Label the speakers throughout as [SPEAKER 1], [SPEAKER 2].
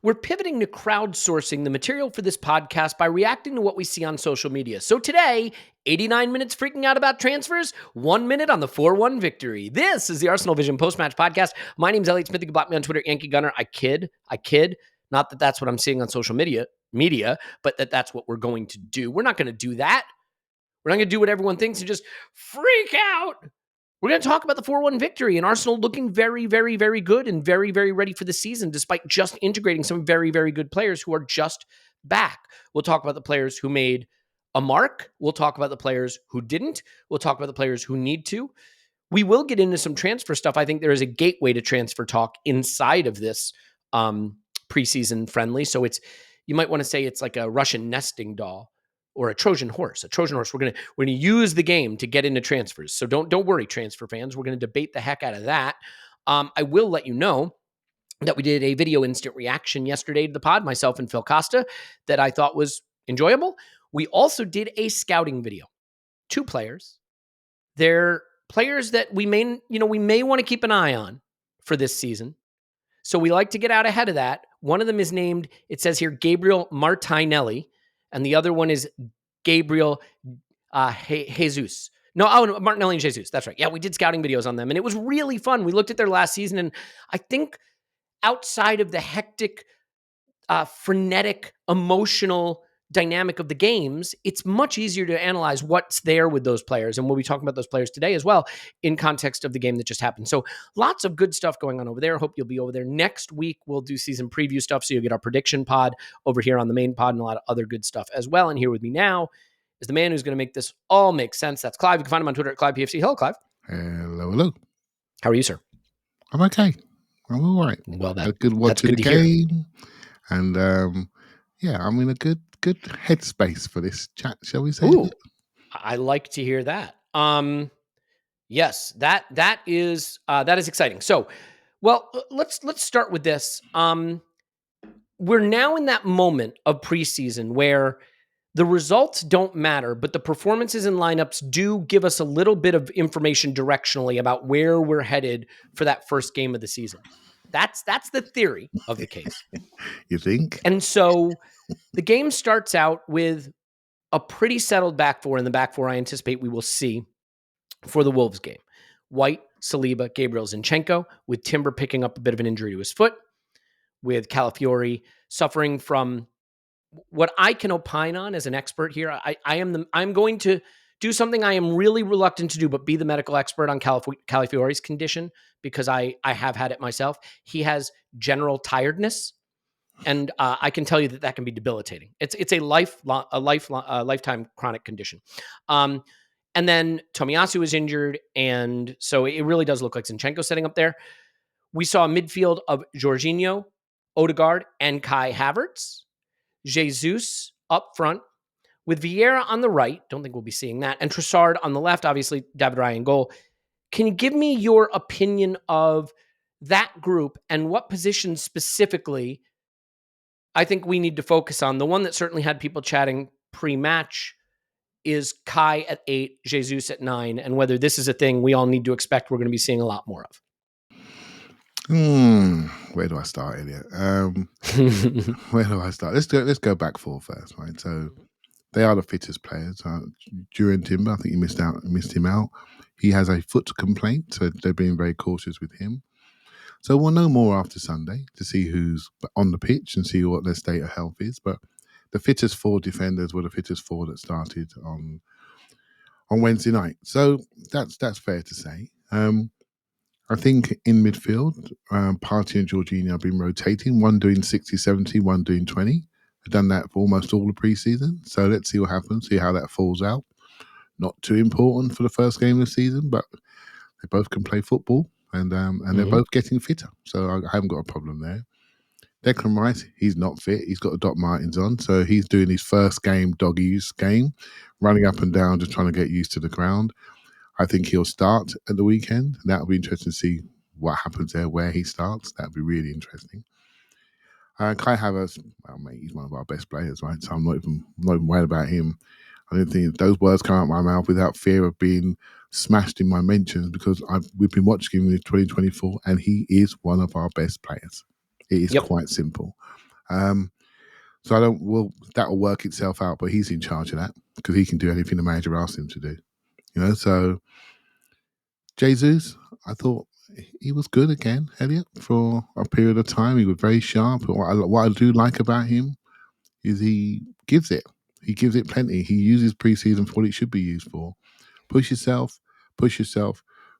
[SPEAKER 1] we're pivoting to crowdsourcing the material for this podcast by reacting to what we see on social media. So today, 89 minutes freaking out about transfers, 1 minute on the 4-1 victory. This is the ArsenalVision Post-Match Podcast. My name's Elliot Smith. You can block me on Twitter, Yankee Gunner. I kid. Not that that's what I'm seeing on social media, but that's what we're going to do. We're not going to do that. We're not going to do what everyone thinks and just freak out. We're going to talk about the 4-1 victory and Arsenal looking very, very, very good and very, very ready for the season, despite just integrating some very, very good players who are just back. We'll talk about the players who made a mark. We'll talk about the players who didn't. We'll talk about the players who need to. We will get into some transfer stuff. I think there is a gateway to transfer talk inside of this preseason friendly. So you might want to say it's like a Russian nesting doll. Or a Trojan horse. We're gonna use the game to get into transfers. So don't worry, transfer fans. We're gonna debate the heck out of that. I will let you know that we did a video instant reaction yesterday to the pod, myself and Phil Costa, that I thought was enjoyable. We also did a scouting video. 2 players. They're players that we may want to keep an eye on for this season. So we like to get out ahead of that. One of them is named, it says here, Gabriel Martinelli. And the other one is Gabriel Jesus. No, Martinelli and Jesus. That's right. Yeah, we did scouting videos on them, and it was really fun. We looked at their last season, and I think outside of the hectic, frenetic, emotional dynamic of the games, it's much easier to analyze what's there with those players. And we'll be talking about those players today as well in context of the game that just happened. So lots of good stuff going on over there. Hope you'll be over there. Next week, we'll do season preview stuff. So you'll get our prediction pod over here on the main pod and a lot of other good stuff as well. And here with me now is the man who's going to make this all make sense. That's Clive. You can find him on Twitter at ClivePFC. Hello, Clive.
[SPEAKER 2] Hello.
[SPEAKER 1] How are you, sir?
[SPEAKER 2] I'm okay. I'm all right.
[SPEAKER 1] Well,
[SPEAKER 2] a good watch of the game. Hear. And I'm in a good headspace for this chat, shall we say?
[SPEAKER 1] Ooh, I like to hear that. Yes, that is exciting. So, well, let's start with this. We're now in that moment of preseason where the results don't matter, but the performances and lineups do give us a little bit of information directionally about where we're headed for that first game of the season. That's the theory of the case.
[SPEAKER 2] You think?
[SPEAKER 1] And so the game starts out with a pretty settled back four. In the back four, I anticipate we will see for the Wolves game. White, Saliba, Gabriel, Zinchenko, with Timber picking up a bit of an injury to his foot, with Calafiori suffering from what I can opine on as an expert here. I'm going to do something I am really reluctant to do, but be the medical expert on Calafiori's condition, because I have had it myself. He has general tiredness. And I can tell you that can be debilitating. It's a lifetime chronic condition. And then Tomiyasu is injured, and so it really does look like Zinchenko setting up there. We saw a midfield of Jorginho, Odegaard, and Kai Havertz. Jesus up front with Vieira on the right. Don't think we'll be seeing that. And Trossard on the left, obviously David Raya in goal. Can you give me your opinion of that group and what position specifically I think we need to focus on? The one that certainly had people chatting pre-match is Kai at 8, Jesus at 9, and whether this is a thing we all need to expect we're going to be seeing a lot more of.
[SPEAKER 2] Where do I start, Elliot? Where do I start? Let's go back 4 first, right? So they are the fittest players. During Timber, I think you missed him out. He has a foot complaint, so they're being very cautious with him. So we'll know more after Sunday to see who's on the pitch and see what their state of health is. But the fittest 4 defenders were the fittest 4 that started on Wednesday night. So that's fair to say. I think in midfield, Partey and Jorginho have been rotating, one doing 60-70, one doing 20. They've done that for almost all the preseason. So let's see what happens, see how that falls out. Not too important for the first game of the season, but they both can play football. And they're both getting fitter. So I haven't got a problem there. Declan Rice, he's not fit. He's got the Doc Martens on. So he's doing his first game, doggies game, running up and down, just trying to get used to the ground. I think he'll start at the weekend. That'll be interesting to see what happens there, where he starts. That'll be really interesting. Kai Havertz, well, mate, he's one of our best players, right? So I'm not even worried about him. I don't think those words come out of my mouth without fear of being smashed in my mentions, because we've been watching him in 2024 and he is one of our best players. It is quite simple. So that'll work itself out, but he's in charge of that because he can do anything the manager asks him to do. So Jesus, I thought he was good again, Elliot, for a period of time. He was very sharp. What I do like about him is he gives it. He gives it plenty. He uses preseason for what it should be used for. Push yourself.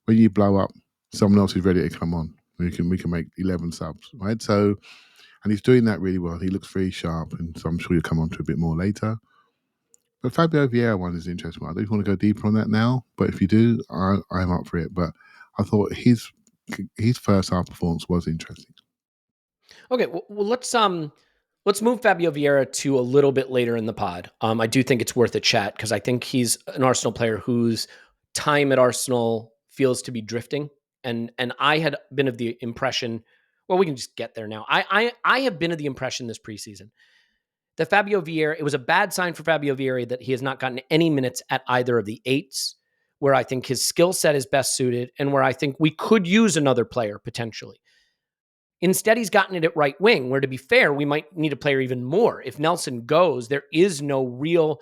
[SPEAKER 2] When you blow up, someone else is ready to come on. We can make 11 subs, right? So, and he's doing that really well. He looks very sharp, and so I'm sure you'll come on to a bit more later. But Fabio Vieira one is an interesting one. I don't want to go deeper on that now, but if you do, I'm up for it. But I thought his first half performance was interesting.
[SPEAKER 1] Okay, well let's move Fabio Vieira to a little bit later in the pod. I do think it's worth a chat because I think he's an Arsenal player whose time at Arsenal feels to be drifting, and I had been of the impression. Well, we can just get there now. I have been of the impression this preseason that Fabio Vieira, it was a bad sign for Fabio Vieira that he has not gotten any minutes at either of the eights, where I think his skill set is best suited and where I think we could use another player potentially. Instead, he's gotten it at right wing, where to be fair, we might need a player even more. If Nelson goes, there is no real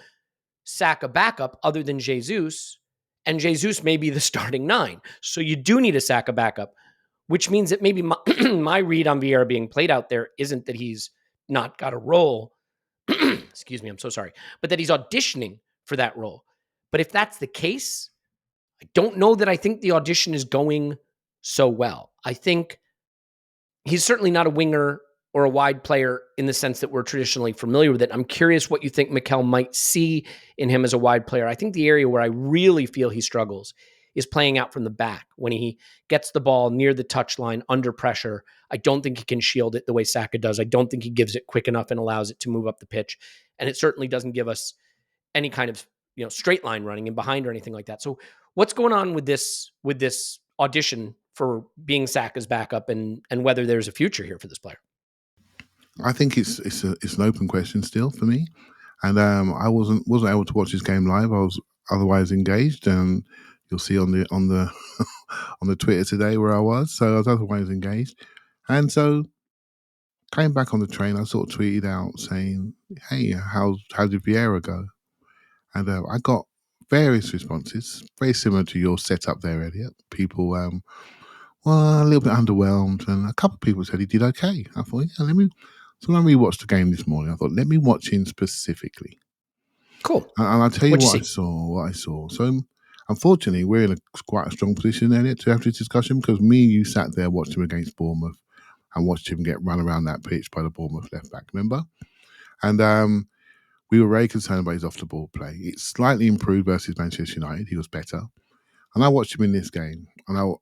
[SPEAKER 1] Saka backup other than Jesus, and Jesus may be the starting 9. So you do need a Saka backup, which means that maybe my read on Vieira being played out there isn't that he's not got a role. Excuse me, I'm so sorry. But that he's auditioning for that role. But if that's the case, I don't know that I think the audition is going so well. I think he's certainly not a winger or a wide player in the sense that we're traditionally familiar with it. I'm curious what you think Mikel might see in him as a wide player. I think the area where I really feel he struggles is playing out from the back. When he gets the ball near the touchline under pressure, I don't think he can shield it the way Saka does. I don't think he gives it quick enough and allows it to move up the pitch. And it certainly doesn't give us any kind of straight line running in behind or anything like that. So what's going on with this audition for being Saka's backup and whether there's a future here for this player?
[SPEAKER 2] I think it's an open question still for me, and I wasn't able to watch this game live. I was otherwise engaged, and you'll see on the on the Twitter today where I was. So I was otherwise engaged, and so came back on the train. I sort of tweeted out saying, "Hey, how did Vieira go?" And I got various responses, very similar to your setup there, Elliot. People, well, a little bit underwhelmed, and a couple of people said he did okay. I thought, yeah, So when I rewatched the game this morning, I thought, let me watch him specifically.
[SPEAKER 1] Cool.
[SPEAKER 2] And I'll tell you what I saw. So unfortunately, we're in quite a strong position, Elliot, to have this discussion because me and you sat there, watched him against Bournemouth and watched him get run around that pitch by the Bournemouth left back, remember? And we were very concerned about his off-the-ball play. It slightly improved versus Manchester United. He was better. And I watched him in this game, and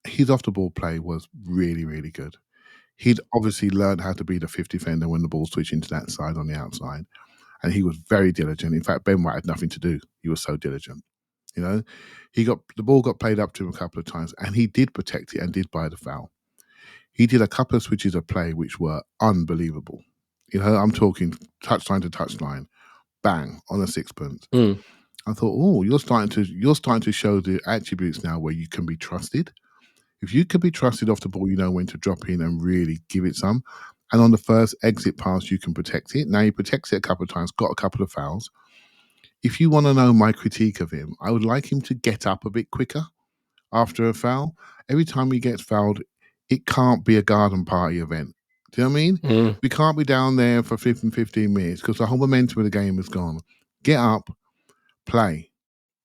[SPEAKER 2] his off-the-ball play was really, really good. He'd obviously learned how to be the fifth defender when the ball switched into that side on the outside. And he was very diligent. In fact, Ben White had nothing to do. He was so diligent. The ball got played up to him a couple of times, and he did protect it and did buy the foul. He did a couple of switches of play which were unbelievable. I'm talking touchline to touchline, bang, on a sixpence. I thought, you're starting to show the attributes now where you can be trusted. If you can be trusted off the ball, you know when to drop in and really give it some. And on the first exit pass, you can protect it. Now, he protects it a couple of times, got a couple of fouls. If you want to know my critique of him, I would like him to get up a bit quicker after a foul. Every time he gets fouled, it can't be a garden party event. Do you know what I mean? We can't be down there for 15 minutes because the whole momentum of the game is gone. Get up, play.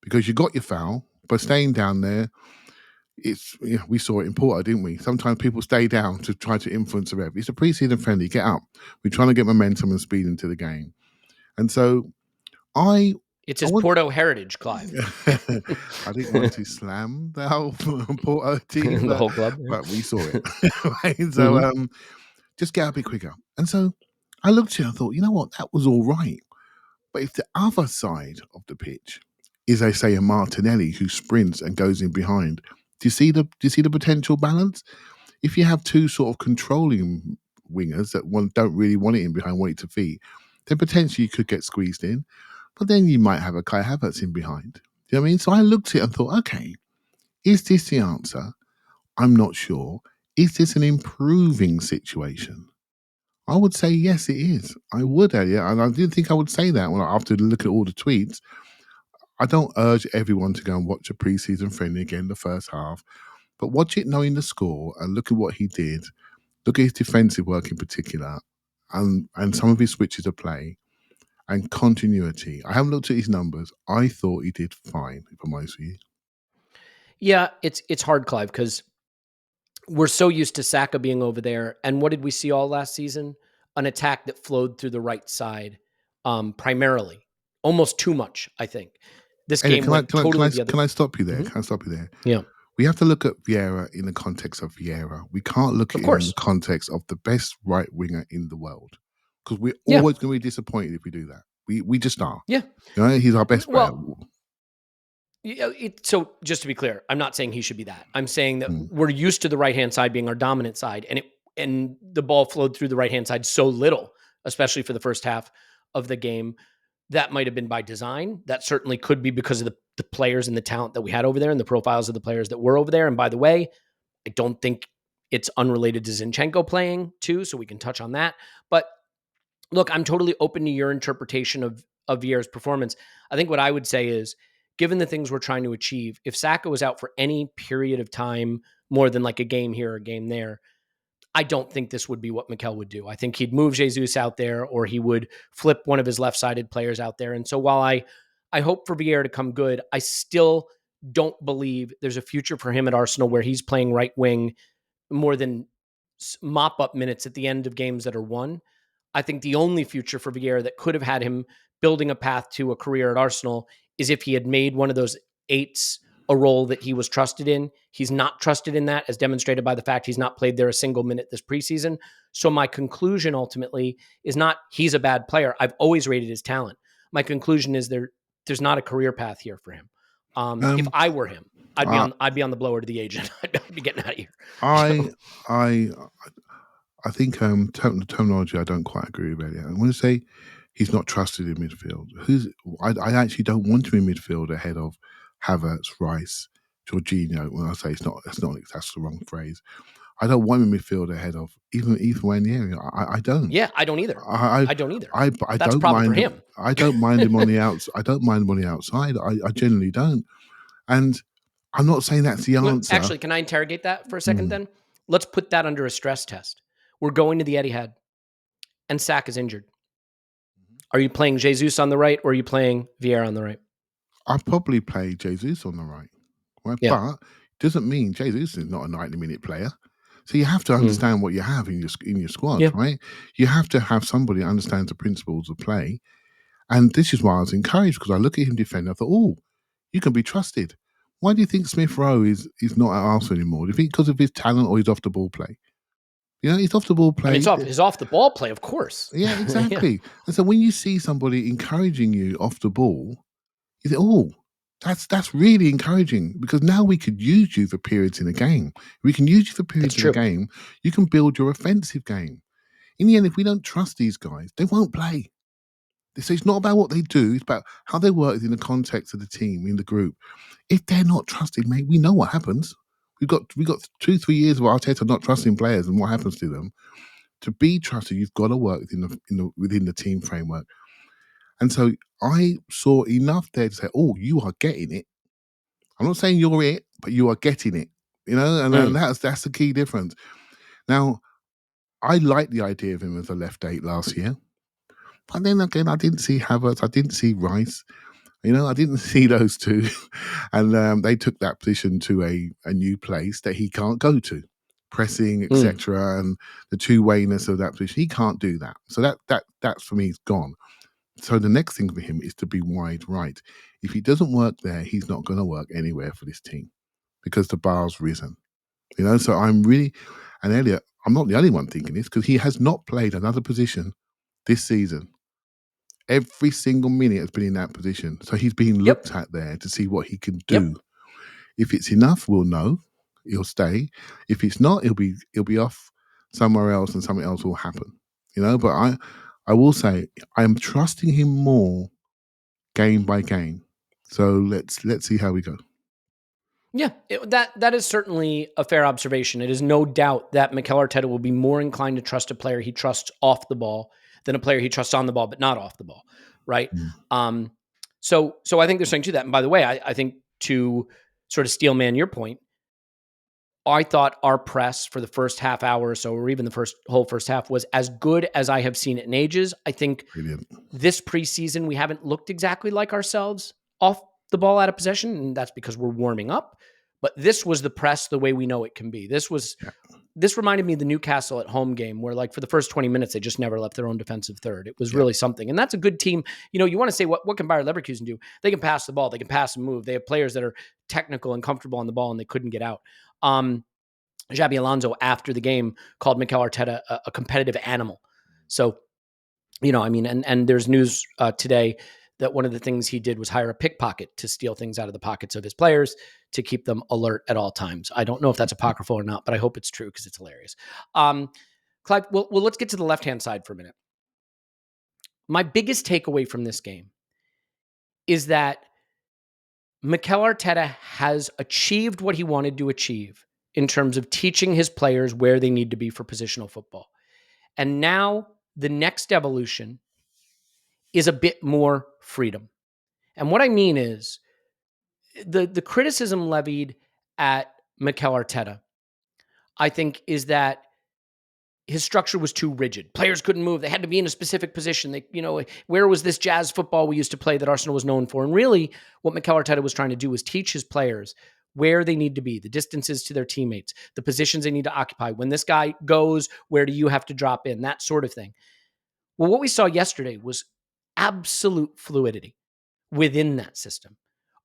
[SPEAKER 2] Because you got your foul, but staying down there, we saw it in Porto, didn't we? Sometimes people stay down to try to influence the ref. It's a pre-season friendly. Get up. We're trying to get momentum and speed into the game. And so
[SPEAKER 1] it's his Porto heritage, Clive.
[SPEAKER 2] I didn't want to slam the whole Porto team,
[SPEAKER 1] the whole club,
[SPEAKER 2] but we saw it. Right? So just get a bit quicker. And so I looked at it and thought, you know what, that was all right. But if the other side of the pitch is, they say, a Martinelli who sprints and goes in behind, do you see the potential balance? If you have two sort of controlling wingers that don't really want it in behind, want it to feet, then potentially you could get squeezed in. But then you might have a Kai Havertz in behind. Do you know what I mean? So I looked at it and thought, okay, is this the answer? I'm not sure. Is this an improving situation? I would say yes, it is. I would, Elliot, and I didn't think I would say that after looking at all the tweets. I don't urge everyone to go and watch a preseason friendly again the first half, but watch it knowing the score and look at what he did. Look at his defensive work in particular, and some of his switches of play and continuity. I haven't looked at his numbers. I thought he did fine, if I'm honest with you.
[SPEAKER 1] Yeah, it's hard, Clive, because we're so used to Saka being over there. And what did we see all last season? An attack that flowed through the right side, primarily, almost too much. I think this
[SPEAKER 2] Elliot,
[SPEAKER 1] game went totally the other.
[SPEAKER 2] can I stop you there?
[SPEAKER 1] Mhm.
[SPEAKER 2] Can I stop you there?
[SPEAKER 1] Yeah,
[SPEAKER 2] We have to look at Vieira in the context of Vieira. We can't look
[SPEAKER 1] of
[SPEAKER 2] at him in the
[SPEAKER 1] course.
[SPEAKER 2] context of the best right winger in the world, because we're
[SPEAKER 1] Yeah,
[SPEAKER 2] always going to be disappointed if we do that. We just are.
[SPEAKER 1] yeah.
[SPEAKER 2] You know, he's our best player.
[SPEAKER 1] Well, so just to be clear, I'm not saying he should be that. I'm saying that
[SPEAKER 2] Mm.
[SPEAKER 1] we're used to the right hand side being our dominant side, and the ball flowed through the right hand side so little, especially for the first half of the game. That might have been by design. That certainly could be because of the players and the talent that we had over there and the profiles of the players that were over there. And by the way, I don't think it's unrelated to Zinchenko playing too, so we can touch on that. But look, I'm totally open to your interpretation of Vieira's performance. I think what I would say is, given the things we're trying to achieve, if Saka was out for any period of time, more than like a game here or a game there, I don't think this would be what Mikel would do. I think he'd move Jesus out there, or he would flip one of his left-sided players out there. And so while I hope for Vieira to come good, I still don't believe there's a future for him at Arsenal where he's playing right wing more than mop up minutes at the end of games that are won. I think the only future for Vieira that could have had him building a path to a career at Arsenal is if he had made one of those eights a role that he was trusted in. He's not trusted in that, as demonstrated by the fact he's not played there a single minute this preseason. So my conclusion ultimately is not he's a bad player. I've always rated his talent. My conclusion is there's not a career path here for him. If I were him, I'd be on the blower to the agent. I'd be getting out of here.
[SPEAKER 2] I I I think terminology I don't quite agree with Elliot. I want to say he's not trusted in midfield. I actually don't want him in midfield ahead of Havertz, Rice, Jorginho. When I say that's the wrong phrase. I don't want him in midfield ahead of even Nwaneri. I don't.
[SPEAKER 1] Yeah, I don't either.
[SPEAKER 2] I
[SPEAKER 1] I don't either.
[SPEAKER 2] I
[SPEAKER 1] That's a
[SPEAKER 2] don't
[SPEAKER 1] problem
[SPEAKER 2] mind
[SPEAKER 1] for him.
[SPEAKER 2] I don't mind him on the outs. I don't mind him on the outside. I generally don't. And I'm not saying that's the answer.
[SPEAKER 1] Actually, can I interrogate that for a second
[SPEAKER 2] Mm.
[SPEAKER 1] then? Let's put that under a stress test. We're going to the Etihad, and Saka is injured. Are you playing Jesus on the right, or are you playing Vieira on the right?
[SPEAKER 2] I'd probably play Jesus on the right.
[SPEAKER 1] Yeah.
[SPEAKER 2] But it doesn't mean Jesus is not a 90-minute player. So you have to understand what you have in your squad,
[SPEAKER 1] Yeah.
[SPEAKER 2] right? You have to have somebody who understands the principles of play. And this is why I was encouraged, because I look at him defend. I thought, oh, you can be trusted. Why do you think Smith Rowe is not at Arsenal anymore? Do you think because of his talent or his off the ball play? You know, his off the ball play.
[SPEAKER 1] I mean, his off the ball play, of course.
[SPEAKER 2] Yeah, exactly. And so when you see somebody encouraging you off the ball, you think, oh, that's really encouraging, because now we could use you for periods in a game. We can use you for periods in a game. You can build your offensive game. In the end, if we don't trust these guys, they won't play. So it's not about what they do, it's about how they work in the context of the team, in the group. If they're not trusted, mate, we know what happens. We got 2-3 years of Arteta not trusting players and what happens to them. To be trusted, you've got to work within the team framework. And so I saw enough there to say, oh, you are getting it. I'm not saying you're it, but you are getting it. You know, and that's the key difference. Now, I like the idea of him as a left 8 last year. But then again, I didn't see Havertz, I didn't see Rice. You know, I didn't see those two. And they took that position to a new place that he can't go to. Pressing, etc., and the two-wayness of that position. He can't do that. So that's for me is gone. So the next thing for him is to be wide right. If he doesn't work there, he's not going to work anywhere for this team, because the bar's risen. You know, so I'm really, and Elliot, I'm not the only one thinking this, because he has not played another position this season. Every single minute has been in that position. So he's being looked at there to see what he can do. If it's enough, we'll know. He'll stay. If it's not, he'll be off somewhere else, and something else will happen. You know, but I will say I am trusting him more game by game. So let's see how we go.
[SPEAKER 1] Yeah, that is certainly a fair observation. It is no doubt that Mikel Arteta will be more inclined to trust a player he trusts off the ball than a player he trusts on the ball, but not off the ball, right?
[SPEAKER 2] Mm.
[SPEAKER 1] So I think there's something to that. And by the way, I think to sort of steel man your point, I thought our press for the first half hour or so, or even the whole first half, was as good as I have seen it in ages. I think
[SPEAKER 2] Brilliant.
[SPEAKER 1] this preseason, we haven't looked exactly like ourselves off the ball out of possession, and that's because we're warming up. But this was the press the way we know it can be. This reminded me of the Newcastle at home game where, like, for the first 20 minutes, they just never left their own defensive third. It was really something. And that's a good team. You want to say, what can Bayer Leverkusen do? They can pass the ball. They can pass and move. They have players that are technical and comfortable on the ball, and they couldn't get out. Xabi Alonso, after the game, called Mikel Arteta a competitive animal. So, and there's news today that one of the things he did was hire a pickpocket to steal things out of the pockets of his players to keep them alert at all times. I don't know if that's apocryphal or not, but I hope it's true because it's hilarious. Clive, well, let's get to the left-hand side for a minute. My biggest takeaway from this game is that Mikel Arteta has achieved what he wanted to achieve in terms of teaching his players where they need to be for positional football. And now the next evolution is a bit more freedom. And what I mean is the criticism levied at Mikel Arteta, I think, is that his structure was too rigid. Players couldn't move. They had to be in a specific position. Where was this jazz football we used to play that Arsenal was known for? And really, what Mikel Arteta was trying to do was teach his players where they need to be, the distances to their teammates, the positions they need to occupy. When this guy goes, where do you have to drop in? That sort of thing. Well, what we saw yesterday was absolute fluidity within that system.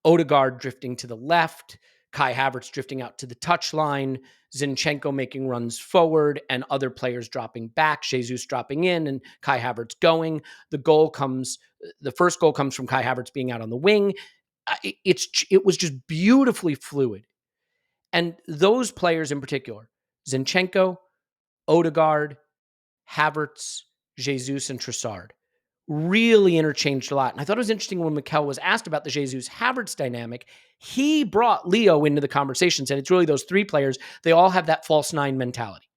[SPEAKER 1] Odegaard drifting to the left, Kai Havertz drifting out to the touchline, Zinchenko making runs forward, and other players dropping back, Jesus dropping in, and Kai Havertz going. The first goal comes from Kai Havertz being out on the wing. It was just beautifully fluid. And those players in particular, Zinchenko, Odegaard, Havertz, Jesus, and Trossard, really interchanged a lot. And I thought it was interesting when Mikel was asked about the Jesus Havertz dynamic, he brought Leo into the conversations. And it's really those three players. They all have that false nine mentality.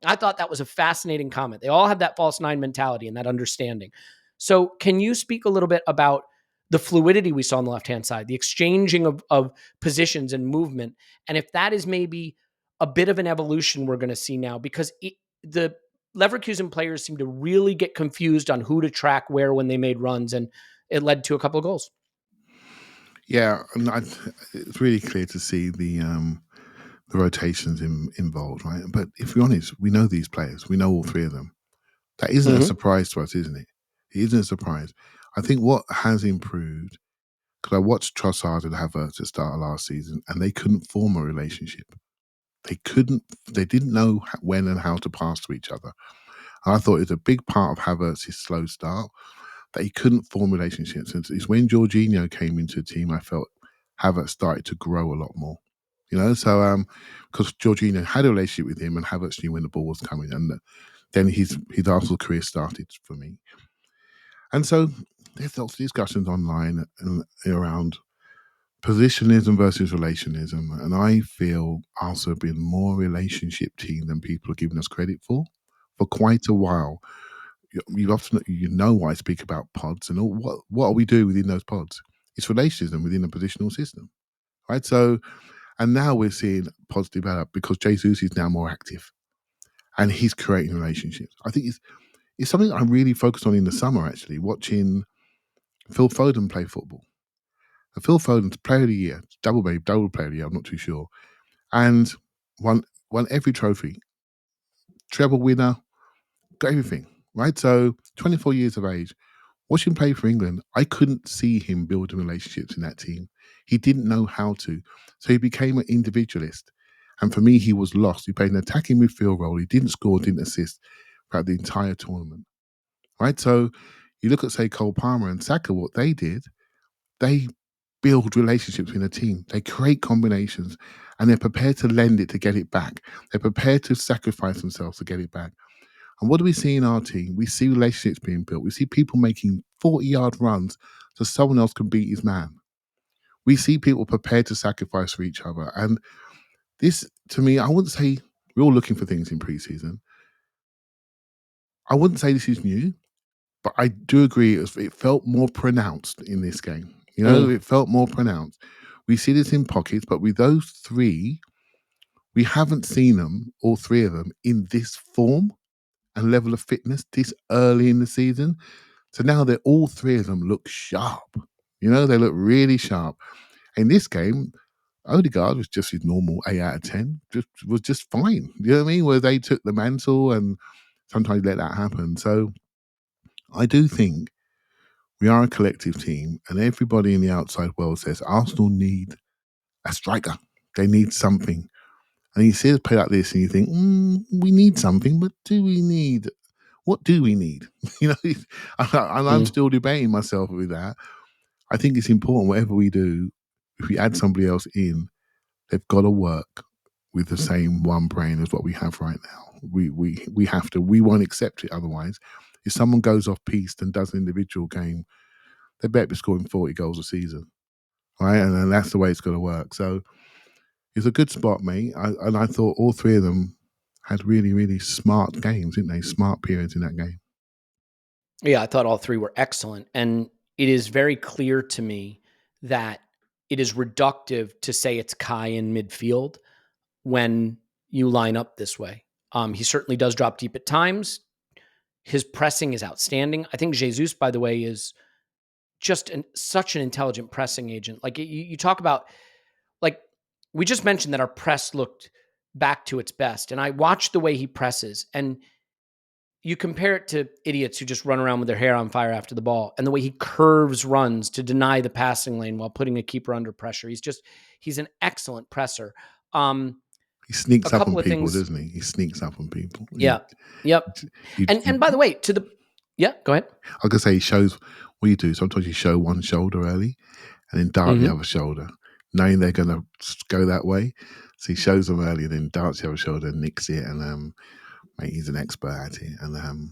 [SPEAKER 1] I thought that was a fascinating comment. They all have that false nine mentality and that understanding. So can you speak a little bit about the fluidity we saw on the left-hand side, the exchanging of positions and movement, and if that is maybe a bit of an evolution we're going to see now? Because the Leverkusen players seem to really get confused on who to track where when they made runs, and it led to a couple of goals.
[SPEAKER 2] Yeah, it's really clear to see the rotations involved, right? But if we're honest, we know these players. We know all three of them. That isn't a surprise to us, isn't it? It isn't a surprise. I think what has improved, because I watched Trossard and Havertz at the start of last season, and they couldn't form a relationship. They didn't know when and how to pass to each other. And I thought it was a big part of Havertz's slow start that he couldn't form relationships. And it's when Jorginho came into the team, I felt Havertz started to grow a lot more. So because Jorginho had a relationship with him and Havertz knew when the ball was coming, and then his Arsenal career started for me. And so there's lots of discussions online around positionism versus relationism, and I feel Arsenal have been more relationship team than people are giving us credit for quite a while. You often why I speak about pods and all, what are we doing within those pods? It's relationism within a positional system, right? So, and now we're seeing pods develop because Jesus is now more active and he's creating relationships. I think it's something I'm really focused on in the summer, actually, watching Phil Foden play football. And Phil Foden's player of the year, double player of the year, I'm not too sure, and won every trophy, treble winner, got everything, right? So 24 years of age, watching him play for England, I couldn't see him building relationships in that team. He didn't know how to. So he became an individualist. And for me, he was lost. He played an attacking midfield role. He didn't score, didn't assist throughout the entire tournament, right? So you look at, say, Cole Palmer and Saka, what they did, they build relationships in a team. They create combinations and they're prepared to lend it to get it back. They're prepared to sacrifice themselves to get it back. And what do we see in our team? We see relationships being built. We see people making 40-yard runs so someone else can beat his man. We see people prepared to sacrifice for each other. And this, to me, I wouldn't say we're all looking for things in preseason. I wouldn't say this is new, but I do agree it felt more pronounced in this game. It felt more pronounced. We see this in pockets, but with those three, we haven't seen them, all three of them, in this form and level of fitness this early in the season. So now they're all three of them look sharp. They look really sharp. In this game, Odegaard was just his normal 8 out of 10, was just fine. You know what I mean? Where they took the mantle and sometimes let that happen. So I do think we are a collective team, and everybody in the outside world says Arsenal need a striker. They need something. And you see us play like this and you think, we need something, but what do we need? And I'm still debating myself with that. I think it's important, whatever we do, if we add somebody else in, they've got to work with the same one brain as what we have right now. We have to. We won't accept it otherwise. If someone goes off piste and does an individual game, they better be scoring 40 goals a season, right? And that's the way it's going to work. So it's a good spot, mate. I thought all three of them had really, really smart games, didn't they? Smart periods in that game.
[SPEAKER 1] Yeah, I thought all three were excellent. And it is very clear to me that it is reductive to say it's Kai in midfield when you line up this way. He certainly does drop deep at times. His pressing is outstanding. I think Jesus, by the way, is just such an intelligent pressing agent. Like you talk about, like we just mentioned that our press looked back to its best. And I watched the way he presses, and you compare it to idiots who just run around with their hair on fire after the ball, and the way he curves runs to deny the passing lane while putting a keeper under pressure. He's an excellent presser.
[SPEAKER 2] He sneaks up on people, doesn't he? He sneaks up on people.
[SPEAKER 1] Yeah. Yep. And by the way, go ahead.
[SPEAKER 2] I was going to say, he shows what you do. Sometimes you show one shoulder early and then dart the other shoulder, knowing they're going to go that way. So he shows them early and then darts the other shoulder and nicks it. And mate, he's an expert at it. And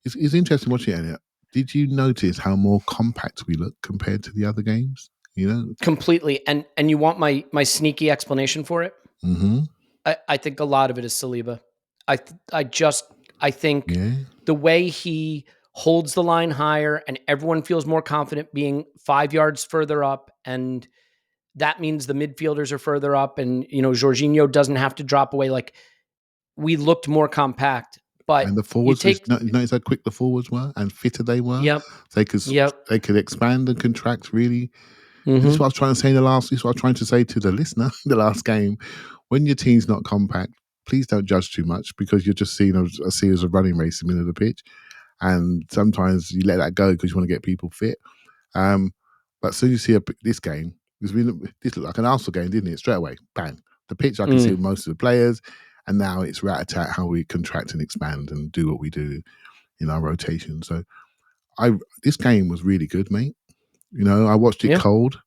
[SPEAKER 2] it's interesting watching it, Elliot. Did you notice how more compact we look compared to the other games?
[SPEAKER 1] Completely. And you want my sneaky explanation for it?
[SPEAKER 2] Mm-hmm.
[SPEAKER 1] I think a lot of it is Saliba. I think the way he holds the line higher and everyone feels more confident being 5 yards further up, and that means the midfielders are further up, and Jorginho doesn't have to drop away. Like, we looked more compact. But
[SPEAKER 2] and the forwards, notice how quick the forwards were and fitter they were.
[SPEAKER 1] Yep.
[SPEAKER 2] They could expand and contract really.
[SPEAKER 1] Mm-hmm.
[SPEAKER 2] This is what I was trying to say this is what I was trying to say to the listener the last game. When your team's not compact, please don't judge too much, because you're just seeing a series of running race in the middle of the pitch. And sometimes you let that go because you want to get people fit. But as soon as you see this game, this looked like an Arsenal game, didn't it? Straight away, bang. The pitch, I can see most of the players. And now it's rat-a-tat how we contract and expand and do what we do in our rotation. So this game was really good, mate. I watched it cold.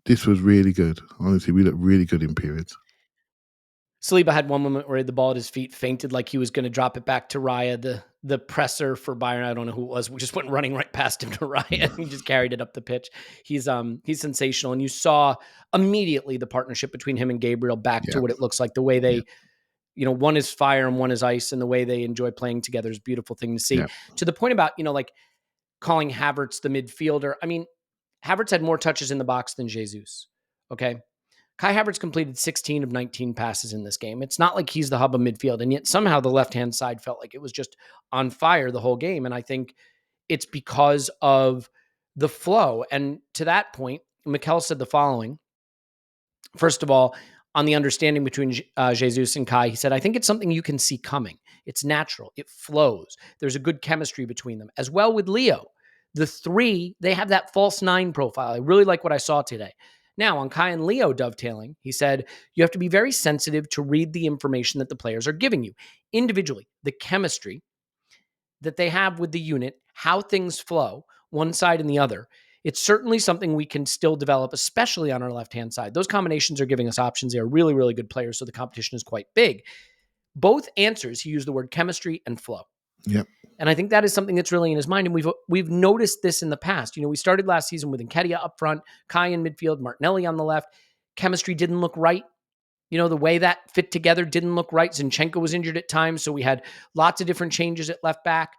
[SPEAKER 2] This was really good. Honestly, we looked really good in periods.
[SPEAKER 1] Saliba had one moment where he had the ball at his feet, fainted like he was going to drop it back to Raya, the presser for Bayern. I don't know who it was. We just went running right past him to Raya, and he just carried it up the pitch. He's sensational. And you saw immediately the partnership between him and Gabriel back to what it looks like. The way they, one is fire and one is ice, and the way they enjoy playing together is a beautiful thing to see. Yeah. To the point about, like calling Havertz the midfielder. I mean, Havertz had more touches in the box than Jesus. Okay. Kai Havertz completed 16 of 19 passes in this game. It's not like he's the hub of midfield, and yet somehow the left-hand side felt like it was just on fire the whole game. And I think it's because of the flow. And to that point, Mikel said the following. First of all, on the understanding between Jesus and Kai, he said, I think it's something you can see coming. It's natural. It flows. There's a good chemistry between them. As well with Leo. The three, they have that false nine profile. I really like what I saw today. Now, on Kai and Leo dovetailing, he said, you have to be very sensitive to read the information that the players are giving you. Individually, the chemistry that they have with the unit, how things flow, one side and the other. It's certainly something we can still develop, especially on our left-hand side. Those combinations are giving us options. They are really, really good players, so the competition is quite big. Both answers, he used the word chemistry and flow.
[SPEAKER 2] Yep.
[SPEAKER 1] And I think that is something that's really in his mind. And we've noticed this in the past. We started last season with Nketiah up front, Kai in midfield, Martinelli on the left. Chemistry didn't look right. The way that fit together didn't look right. Zinchenko was injured at times, so we had lots of different changes at left back.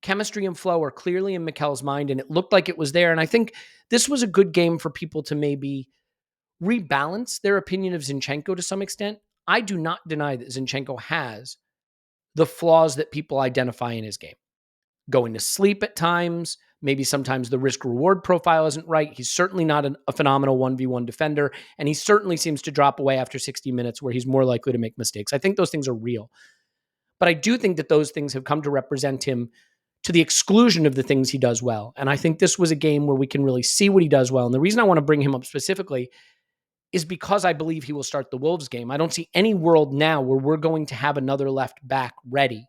[SPEAKER 1] Chemistry and flow are clearly in Mikel's mind, and it looked like it was there. And I think this was a good game for people to maybe rebalance their opinion of Zinchenko to some extent. I do not deny that Zinchenko has the flaws that people identify in his game. Going to sleep at times, maybe sometimes the risk-reward profile isn't right. He's certainly not a phenomenal 1v1 defender, and he certainly seems to drop away after 60 minutes where he's more likely to make mistakes. I think those things are real. But I do think that those things have come to represent him to the exclusion of the things he does well. And I think this was a game where we can really see what he does well. And the reason I want to bring him up specifically is because I believe he will start the Wolves game. I don't see any world now where we're going to have another left back ready.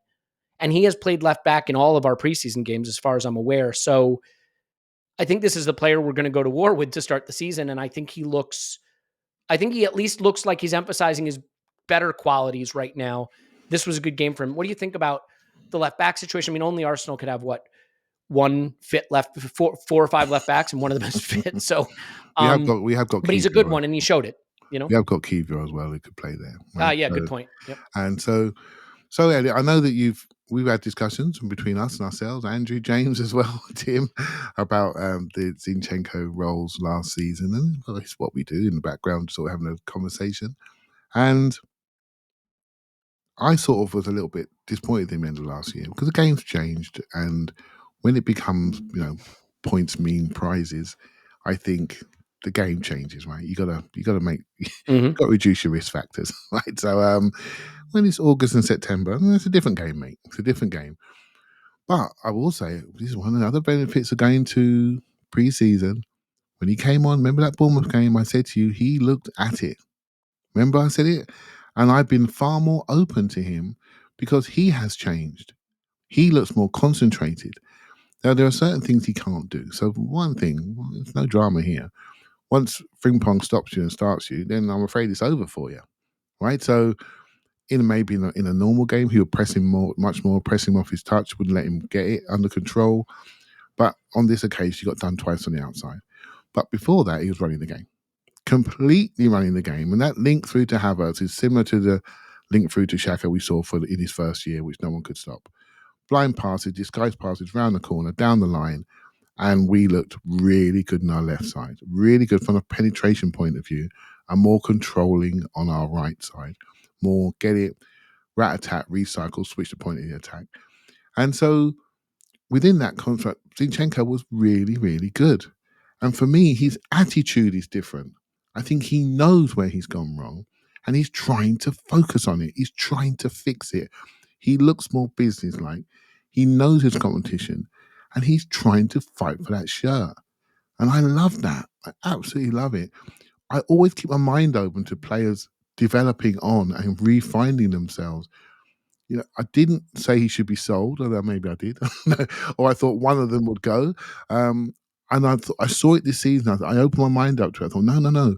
[SPEAKER 1] And he has played left back in all of our preseason games, as far as I'm aware. So I think this is the player we're going to go to war with to start the season. And I think he at least looks like he's emphasizing his better qualities right now. This was a good game for him. What do you think about the left back situation? I mean, only Arsenal could have one fit left, four or five left backs, and one of them is fit. So
[SPEAKER 2] we have got,
[SPEAKER 1] but he's a good one, and he showed it.
[SPEAKER 2] We have got Kiva as well who could play there.
[SPEAKER 1] Right? Yeah, good point. Yep.
[SPEAKER 2] And so Elliot, I know that we've had discussions between us and ourselves, Andrew, James as well, Tim, about the Zinchenko roles last season, and it's what we do in the background, sort of having a conversation. And I sort of was a little bit disappointed in the end of last year because the game's changed, and when it becomes, points mean prizes, I think the game changes, right? You gotta reduce your risk factors, right? So when it's August and September, it's a different game, mate. It's a different game. But I will say, this is one of the other benefits of going to pre-season. When he came on, remember that Bournemouth game? I said to you, he looked at it. Remember I said it? And I've been far more open to him because he has changed. He looks more concentrated. Now, there are certain things he can't do. So one thing, there's no drama here. Once Frimpong stops you and starts you, then I'm afraid it's over for you, right? So in a normal game, he would press him much more, press him off his touch, wouldn't let him get it under control. But on this occasion, he got done twice on the outside. But before that, he was running the game, completely running the game. And that link through to Havertz is similar to the link through to Xhaka we saw in his first year, which no one could stop. Blind passes, disguised passes round the corner, down the line. And we looked really good on our left side, really good from a penetration point of view, and more controlling on our right side. More get it, rat-a-tat, recycle, switch the point of the attack. And so within that contract, Zinchenko was really, really good. And for me, his attitude is different. I think he knows where he's gone wrong, and he's trying to focus on it. He's trying to fix it. He looks more business-like. He knows his competition, and he's trying to fight for that shirt. And I love that. I absolutely love it. I always keep my mind open to players developing on and refinding themselves. I didn't say he should be sold, although maybe I did, or I thought one of them would go. And I saw it this season. I opened my mind up to it. I thought, no,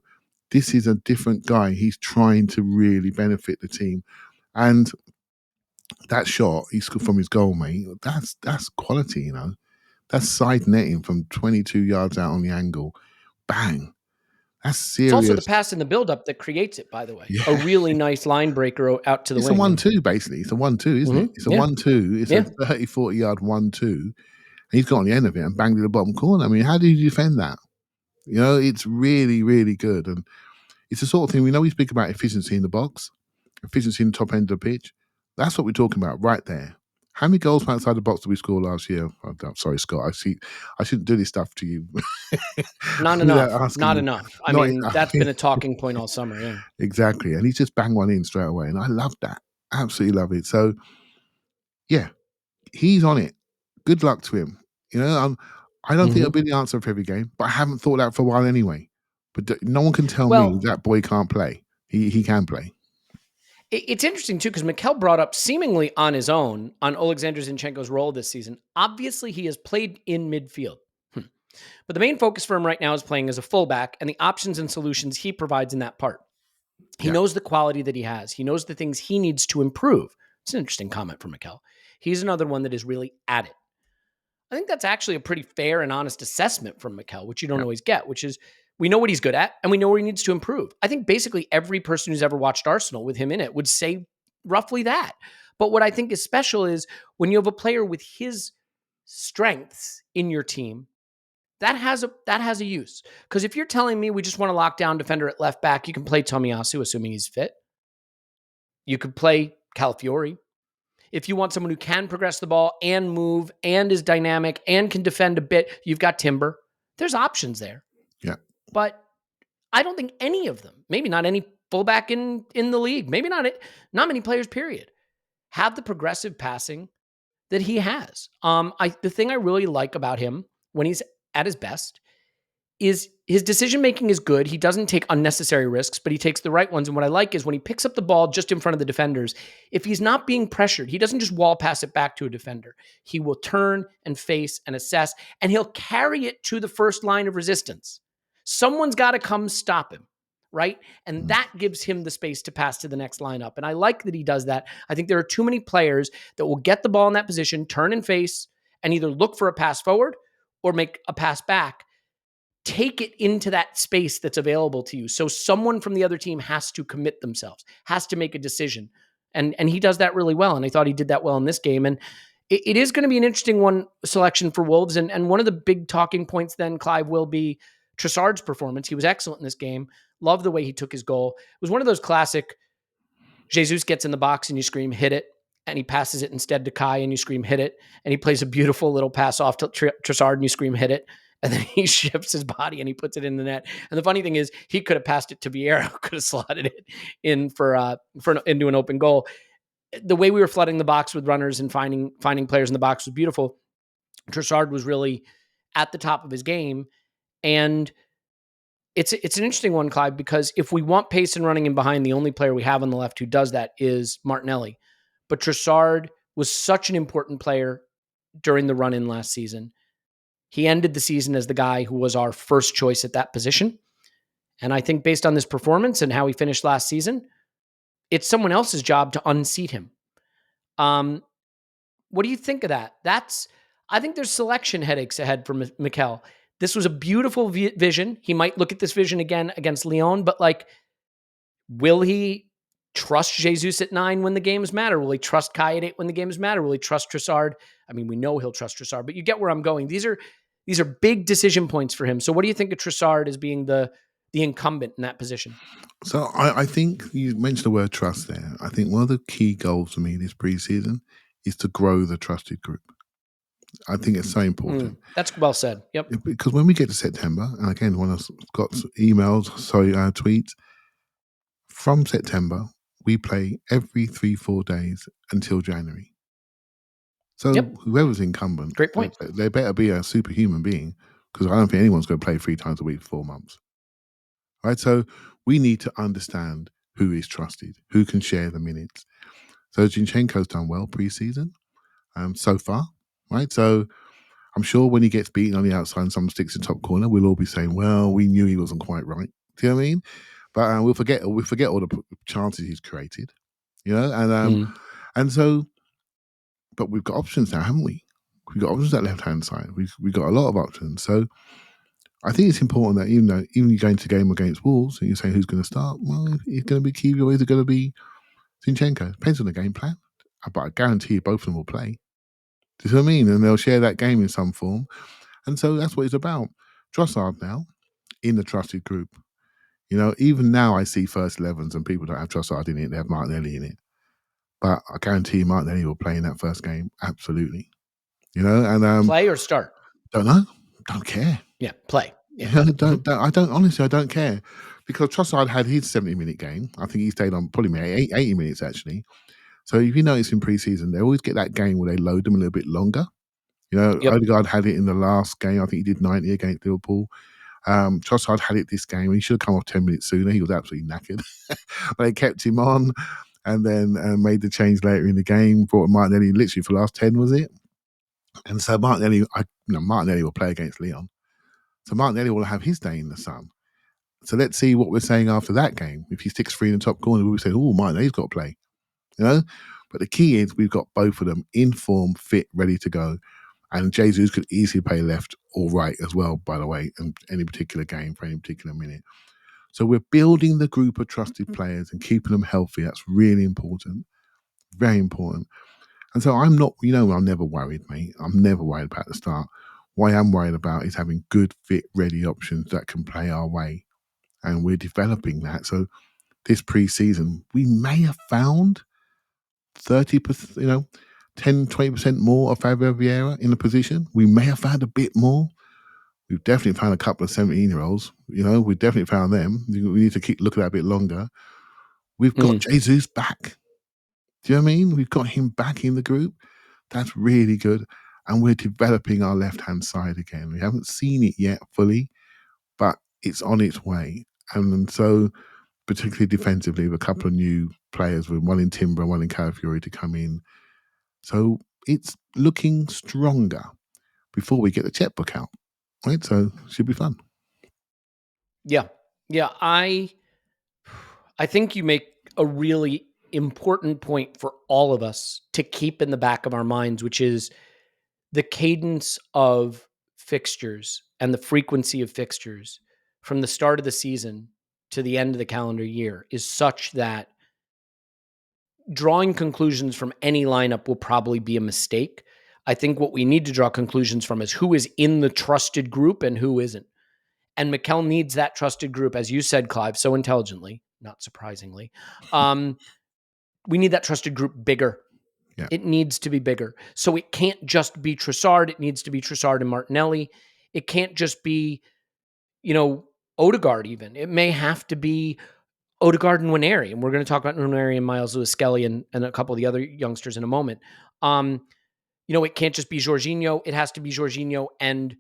[SPEAKER 2] this is a different guy. He's trying to really benefit the team. And that shot he scored from his goal, mate, that's quality, That's side netting from 22 yards out on the angle. Bang. That's serious.
[SPEAKER 1] It's also the pass in the build-up that creates it, by the way. Yeah. A really nice line breaker out to the wing.
[SPEAKER 2] It's a 1-2, basically. It's a 1-2, isn't it? It's a 1-2. It's a 30, 40-yard 1-2. And he's got on the end of it and banged in the bottom corner. I mean, how do you defend that? It's really, really good. And it's the sort of thing, we speak about efficiency in the box, efficiency in the top end of the pitch. That's what we're talking about right there. How many goals from outside the box did we score last year? Oh, sorry, Scott. I shouldn't do this stuff to you.
[SPEAKER 1] Not enough. Not enough. I mean, that's been a talking point all summer. Yeah,
[SPEAKER 2] exactly. And he just banged one in straight away, and I love that. Absolutely love it. So, yeah, he's on it. Good luck to him. I don't think it'll be the answer for every game, but I haven't thought that for a while anyway. But no one can tell me that boy can't play. He can play.
[SPEAKER 1] It's interesting, too, because Mikel brought up seemingly on his own on Alexander Zinchenko's role this season. Obviously, he has played in midfield. But the main focus for him right now is playing as a fullback and the options and solutions he provides in that part. He knows the quality that he has. He knows the things he needs to improve. It's an interesting comment from Mikel. He's another one that is really at it. I think that's actually a pretty fair and honest assessment from Mikel, which you don't always get, which is we know what he's good at and we know where he needs to improve. I think basically every person who's ever watched Arsenal with him in it would say roughly that. But what I think is special is when you have a player with his strengths in your team, that has a use. Because if you're telling me we just want to lock down defender at left back, you can play Tomiyasu, assuming he's fit. You could play Calafiori. If you want someone who can progress the ball and move and is dynamic and can defend a bit, you've got Timber. There's options there.
[SPEAKER 2] Yeah.
[SPEAKER 1] But I don't think any of them, maybe not any fullback in the league, maybe not many players, period, have the progressive passing that he has. The thing I really like about him when he's at his best is his decision-making is good. He doesn't take unnecessary risks, but he takes the right ones. And what I like is when he picks up the ball just in front of the defenders, if he's not being pressured, he doesn't just wall pass it back to a defender. He will turn and face and assess, and he'll carry it to the first line of resistance. Someone's got to come stop him, right? And that gives him the space to pass to the next line up. And I like that he does that. I think there are too many players that will get the ball in that position, turn and face, and either look for a pass forward or make a pass back. Take it into that space that's available to you. So someone from the other team has to commit themselves, has to make a decision. And he does that really well. And I thought he did that well in this game. And it is going to be an interesting selection for Wolves. And one of the big talking points then, Clive, will be Trossard's performance. He was excellent in this game. Love the way he took his goal. It was one of those classic, Jesus gets in the box and you scream, hit it. And he passes it instead to Kai and you scream, hit it. And he plays a beautiful little pass off to Trossard and you scream, hit it. And then he shifts his body and he puts it in the net. And the funny thing is, he could have passed it to Vieira, who could have slotted it in into an open goal. The way we were flooding the box with runners and finding players in the box was beautiful. Trossard was really at the top of his game, and it's an interesting one, Clive, because if we want pace and running in behind, the only player we have on the left who does that is Martinelli. But Trossard was such an important player during the run-in last season. He ended the season as the guy who was our first choice at that position. And I think based on this performance and how he finished last season, it's someone else's job to unseat him. What do you think of that? I think there's selection headaches ahead for Mikel. This was a beautiful vision. He might look at this vision again against Lyon, but will he trust Jesus at 9 when the games matter? Will he trust Kai at 8 when the games matter? Will he trust Trossard? I mean, we know he'll trust Trossard, but you get where I'm going. These are big decision points for him. So what do you think of Trossard as being the incumbent in that position?
[SPEAKER 2] So I think you mentioned the word trust there. I think one of the key goals for me this preseason is to grow the trusted group. I think it's so important.
[SPEAKER 1] That's well said. Yep.
[SPEAKER 2] Because when we get to September, and again, when I've got tweets, from September, we play every 3-4 days until January. So whoever's incumbent,
[SPEAKER 1] great point.
[SPEAKER 2] They better be a superhuman being, because I don't think anyone's going to play 3 times a week for 4 months. Right? So we need to understand who is trusted, who can share the minutes. So Zinchenko's done well preseason so far, right? So I'm sure when he gets beaten on the outside and someone sticks in top corner, we'll all be saying, well, we knew he wasn't quite right. Do you know what I mean? But we'll forget all the chances he's created, and so, but we've got options now, haven't we? We've got options at left-hand side. We've got a lot of options. So I think it's important that even you go into a game against Wolves and you say who's going to start, well, it's going to be Kiwi or is it going to be Zinchenko? Depends on the game plan. But I guarantee you both of them will play. Do you know what I mean? And they'll share that game in some form. And so that's what it's about. Trossard now in the trusted group. Even now I see first 11s and people don't have Trossard in it. They have Martinelli in it. But I guarantee Martinelli will play in that first game. Absolutely. And
[SPEAKER 1] play or start?
[SPEAKER 2] Don't know. Don't care.
[SPEAKER 1] Yeah, play. Yeah.
[SPEAKER 2] I don't care. Because Trossard had his 70-minute game. I think he stayed on probably 80 minutes actually. So if you notice in preseason, they always get that game where they load them a little bit longer. Odegaard had it in the last game. I think he did 90 against Liverpool. Trossard had it this game. He should have come off 10 minutes sooner. He was absolutely knackered. But they kept him on and then made the change later in the game. Brought Martinelli literally for the last 10, was it? And so Martinelli will play against Lyon. So Martinelli will have his day in the sun. So let's see what we're saying after that game. If he sticks 3 in the top corner, we'll be saying, oh, Martinelli's got to play. But the key is we've got both of them in form, fit, ready to go. And Jesus could easily play left or right as well, by the way, in any particular game for any particular minute. So we're building the group of trusted players and keeping them healthy. That's really important. Very important. And so I'm not, I'm never worried, mate. I'm never worried about the start. What I am worried about is having good, fit, ready options that can play our way. And we're developing that. So this pre-season, we may have found 30%, 10, 20% more of Fabio Vieira in the position. We may have found a bit more. We've definitely found a couple of 17-year-olds. We've definitely found them. We need to keep looking at it a bit longer. We've got Jesus back. Do you know what I mean? We've got him back in the group. That's really good. And we're developing our left-hand side again. We haven't seen it yet fully, but it's on its way. And so, particularly defensively, with a couple of new players, with one in Timber and one in Calafiori to come in. So it's looking stronger before we get the checkbook out. Right? So it should be fun.
[SPEAKER 1] Yeah. I think you make a really important point for all of us to keep in the back of our minds, which is the cadence of fixtures and the frequency of fixtures from the start of the season to the end of the calendar year is such that drawing conclusions from any lineup will probably be a mistake. I think what we need to draw conclusions from is who is in the trusted group and who isn't. And Mikel needs that trusted group, as you said, Clive, so intelligently, not surprisingly. We need that trusted group bigger.
[SPEAKER 2] Yeah.
[SPEAKER 1] It needs to be bigger. So it can't just be Trossard. It needs to be Trossard and Martinelli. It can't just be, Odegaard even. It may have to be Odegaard and Nwaneri. And we're going to talk about Nwaneri and Lewis-Skelly and a couple of the other youngsters in a moment. It can't just be Jorginho. It has to be Jorginho and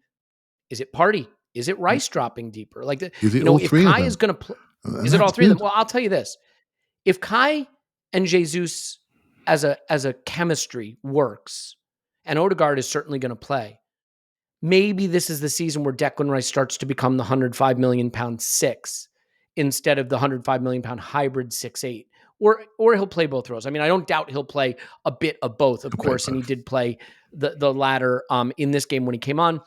[SPEAKER 1] is it Partey? Is it Rice dropping deeper?
[SPEAKER 2] Is it all
[SPEAKER 1] if
[SPEAKER 2] three
[SPEAKER 1] Kai
[SPEAKER 2] of them?
[SPEAKER 1] is going to play, is it all three of them? Well, I'll tell you this: if Kai and Jesus as a chemistry works, and Odegaard is certainly going to play, maybe this is the season where Declan Rice starts to become the £105 million 6 instead of the £105 million hybrid 6'8", or he'll play both roles. I mean, I don't doubt he'll play a bit of both, of course, and he did play the latter in this game when he came on.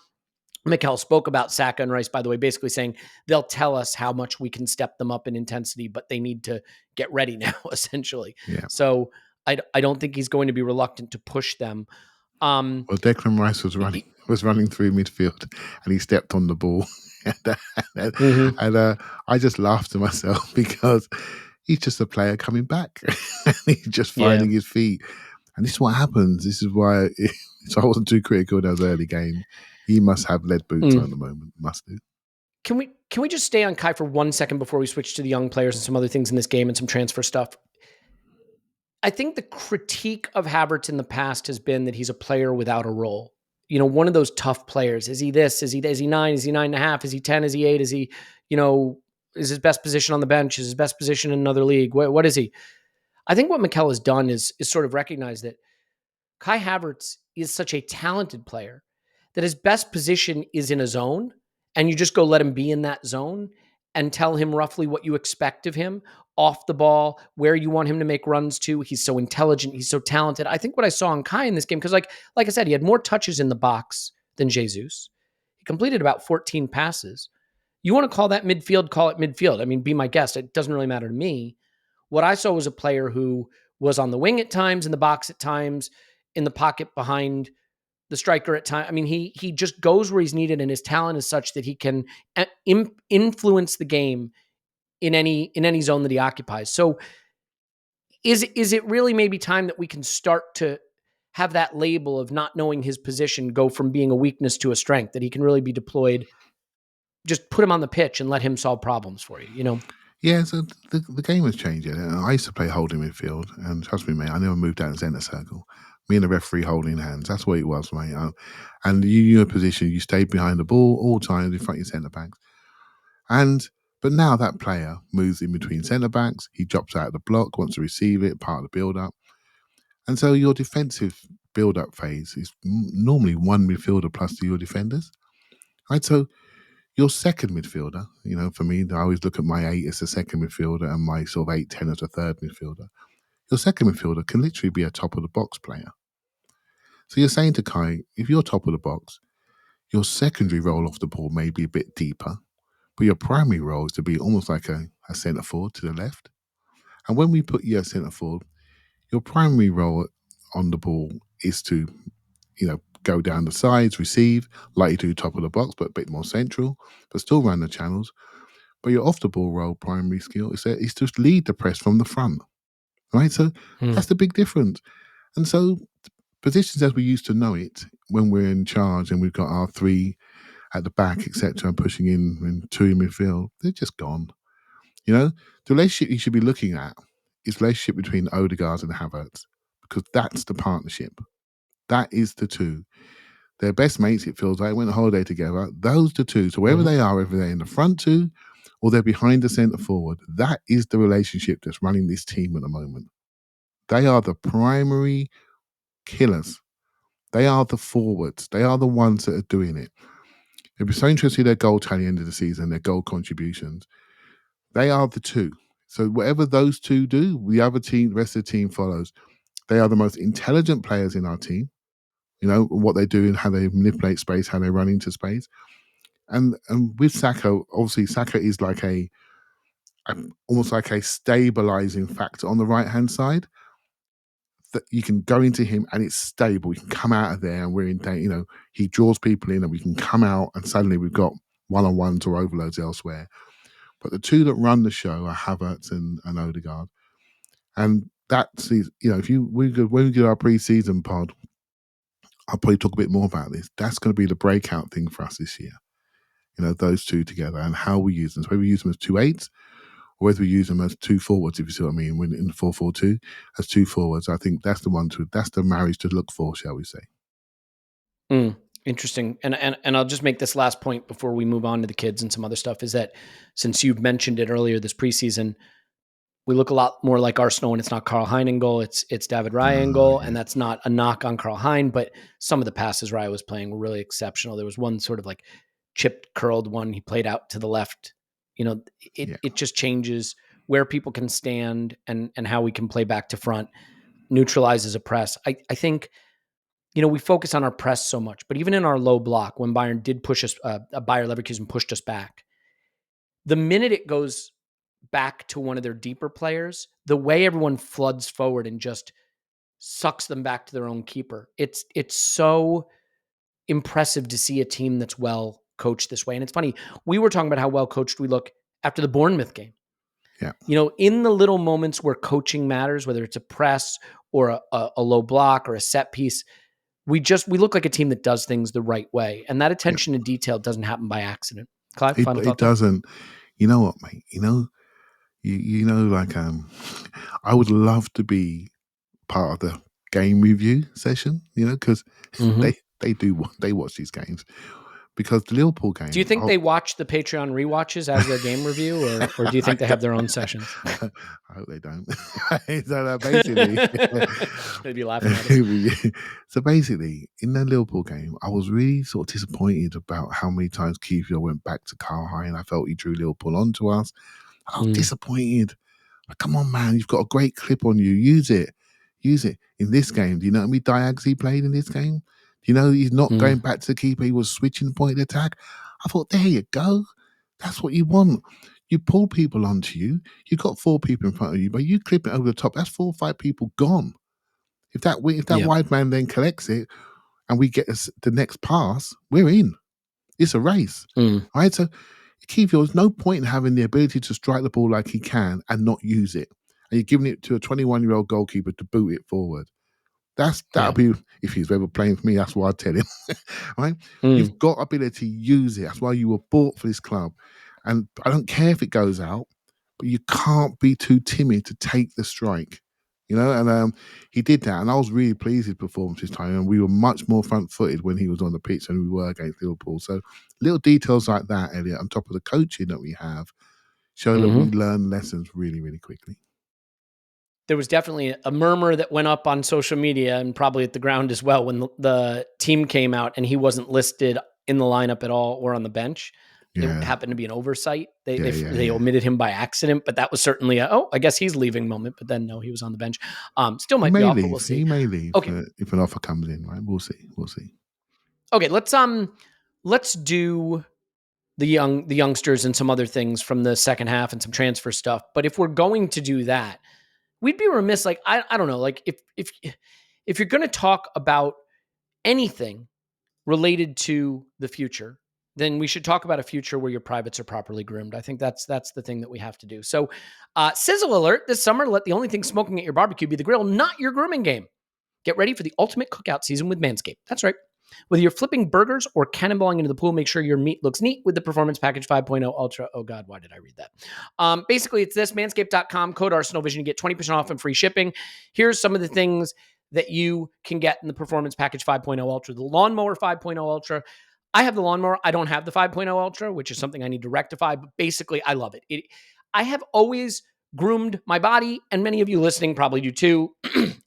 [SPEAKER 1] Mikel spoke about Saka and Rice, by the way, basically saying they'll tell us how much we can step them up in intensity, but they need to get ready now, essentially.
[SPEAKER 2] Yeah.
[SPEAKER 1] So I don't think he's going to be reluctant to push them.
[SPEAKER 2] Well, Declan Rice was running through midfield, and he stepped on the ball, and I just laughed to myself because he's just a player coming back, and he's just finding his feet. And this is what happens. This is why. So I wasn't too critical in those early games. He must have lead boots on at the moment. Must do.
[SPEAKER 1] Can we just stay on Kai for 1 second before we switch to the young players and some other things in this game and some transfer stuff? I think the critique of Havertz in the past has been that he's a player without a role. One of those tough players. Is he this? Is he 9? Is he 9.5? Is he 10? Is he 8? Is he, is his best position on the bench? Is his best position in another league? What is he? I think what Mikel has done is sort of recognize that Kai Havertz is such a talented player that his best position is in a zone, and you just go let him be in that zone and tell him roughly what you expect of him off the ball, where you want him to make runs to. He's so intelligent. He's so talented. I think what I saw in Kai in this game, because like I said, he had more touches in the box than Jesus. He completed about 14 passes. You want to call that midfield, call it midfield. I mean, be my guest. It doesn't really matter to me. What I saw was a player who was on the wing at times, in the box at times, in the pocket behind the striker at times. I mean, he just goes where he's needed, and his talent is such that he can influence the game in any zone that he occupies. So is it really maybe time that we can start to have that label of not knowing his position go from being a weakness to a strength, that he can really be deployed? Just put him on the pitch and let him solve problems for you,
[SPEAKER 2] Yeah, so the game has changed. I used to play holding midfield, and trust me, mate, I never moved down the centre circle. Me and the referee holding hands. That's what it was, mate. And you in a position, you stayed behind the ball all times in front of your centre backs. But now that player moves in between centre backs. He drops out of the block, wants to receive it, part of the build up. And so your defensive build up phase is normally one midfielder plus your defenders, right? So your second midfielder, for me, I always look at my 8 as the second midfielder and my sort of 8-10 as a third midfielder. your second midfielder can literally be a top of the box player. So you're saying to Kai, if you're top of the box, your secondary role off the ball may be a bit deeper, but your primary role is to be almost like a centre forward to the left. And when we put you as centre forward, your primary role on the ball is to, go down the sides, receive, like you do top of the box, but a bit more central, but still run the channels. But your off the ball role primary skill is to lead the press from the front, right? So that's the big difference. And so positions as we used to know it when we're in charge and we've got our three at the back, etc., and pushing in and two in midfield, they're just gone. The relationship you should be looking at is the relationship between Odegaard and Havertz, because that's the partnership. That is the two. They're best mates, it feels like, went on holiday together. Those the two. So wherever they are, whether they're in the front two or they're behind the centre forward, that is the relationship that's running this team at the moment. They are the primary killers. They are the forwards. They are the ones that are doing it. It'd be so interesting to see their goal tally end of the season, their goal contributions. They are the two. So whatever those two do, the other team, the rest of the team follows. They are the most intelligent players in our team. What they do and how they manipulate space, how they run into space. And with Saka, obviously Saka is like almost like a stabilizing factor on the right-hand side. That you can go into him and it's stable. We can come out of there and we're in, he draws people in and we can come out and suddenly we've got one-on-ones or overloads elsewhere. But the two that run the show are Havertz and Odegaard. And that's, when we do our pre-season pod, I'll probably talk a bit more about this. That's going to be the breakout thing for us this year. Those two together and how we use them. So whether we use them as 2-8s or whether we use them as 2 forwards, if you see what I mean, when in the 4-4-2, as 2 forwards, I think that's the marriage to look for, shall we say.
[SPEAKER 1] Interesting. And I'll just make this last point before we move on to the kids and some other stuff, is that since you've mentioned it earlier this preseason, we look a lot more like Arsenal when it's not Karl Hein in goal, it's David Raya in goal, and that's not a knock on Karl Hein, but some of the passes Raya was playing were really exceptional. There was one sort of like chipped, curled one he played out to the left. It just changes where people can stand and how we can play back to front, neutralizes a press. I think, we focus on our press so much, but even in our low block, when Bayern did push us, Bayer Leverkusen pushed us back, the minute it goes back to one of their deeper players, the way everyone floods forward and just sucks them back to their own keeper. It's so impressive to see a team that's well coached this way. And it's funny, we were talking about how well coached we look after the Bournemouth game.
[SPEAKER 2] Yeah.
[SPEAKER 1] In the little moments where coaching matters, whether it's a press or a low block or a set piece, we look like a team that does things the right way. And that attention to detail doesn't happen by accident. Clive, final thought?
[SPEAKER 2] It doesn't. You know what, mate? I would love to be part of the game review session, because they watch these games. Because the Liverpool game...
[SPEAKER 1] Do you think they watch the Patreon rewatches as their game review, or do you think they have their own sessions?
[SPEAKER 2] I hope they don't. So basically...
[SPEAKER 1] They'd be laughing at it.
[SPEAKER 2] So basically, in the Liverpool game, I was really sort of disappointed about how many times Nketiah went back to Karl Hein. I felt he drew Liverpool onto us. I was disappointed. Like, come on, man, you've got a great clip on you. Use it. In this game, do you know how many diags he played in this game? He's not going back to the keeper. He was switching the point of attack. I thought, there you go. That's what you want. You pull people onto you. You've got 4 people in front of you, but you clip it over the top. That's 4 or 5 people gone. If that wide man then collects it and we get the next pass, we're in. It's a race. Right? So Nketiah, there's no point in having the ability to strike the ball like he can and not use it. And you're giving it to a 21-year-old goalkeeper to boot it forward. That'll be, if he's ever playing for me, that's what I'd tell him. Right? You've got ability, use it. That's why you were bought for this club. And I don't care if it goes out, but you can't be too timid to take the strike. And he did that. And I was really pleased with his performance this time. And we were much more front-footed when he was on the pitch than we were against Liverpool. So little details like that, Elliot, on top of the coaching that we have, show that we learn lessons really, really quickly.
[SPEAKER 1] There was definitely a murmur that went up on social media and probably at the ground as well when the team came out and he wasn't listed in the lineup at all or on the bench.
[SPEAKER 2] Yeah.
[SPEAKER 1] It happened to be an oversight. They
[SPEAKER 2] Yeah.
[SPEAKER 1] omitted him by accident, but that was certainly I guess he's leaving moment. But then no, he was on the bench. Still
[SPEAKER 2] He
[SPEAKER 1] might be
[SPEAKER 2] may
[SPEAKER 1] off, but we'll
[SPEAKER 2] leave.
[SPEAKER 1] see.
[SPEAKER 2] He may leave
[SPEAKER 1] Okay.
[SPEAKER 2] if an offer comes in, right? We'll see.
[SPEAKER 1] Okay, let's do the youngsters and some other things from the second half and some transfer stuff. But if we're going to do that, we'd be remiss. Like I don't know. Like if you're going to talk about anything related to the future, then we should talk about a future where your privates are properly groomed. I think that's the thing that we have to do. So, sizzle alert: this summer, let the only thing smoking at your barbecue be the grill, not your grooming game. Get ready for the ultimate cookout season with Manscaped. That's right. Whether you're flipping burgers or cannonballing into the pool, make sure your meat looks neat with the Performance Package 5.0 Ultra. Oh, God, why did I read that? Basically, it's this, manscaped.com, code ArsenalVision, you get 20% off and free shipping. Here's some of the things that you can get in the Performance Package 5.0 Ultra. The Lawnmower 5.0 Ultra. I have the Lawnmower. I don't have the 5.0 Ultra, which is something I need to rectify, but basically, I love it. I have always groomed my body, and many of you listening probably do too.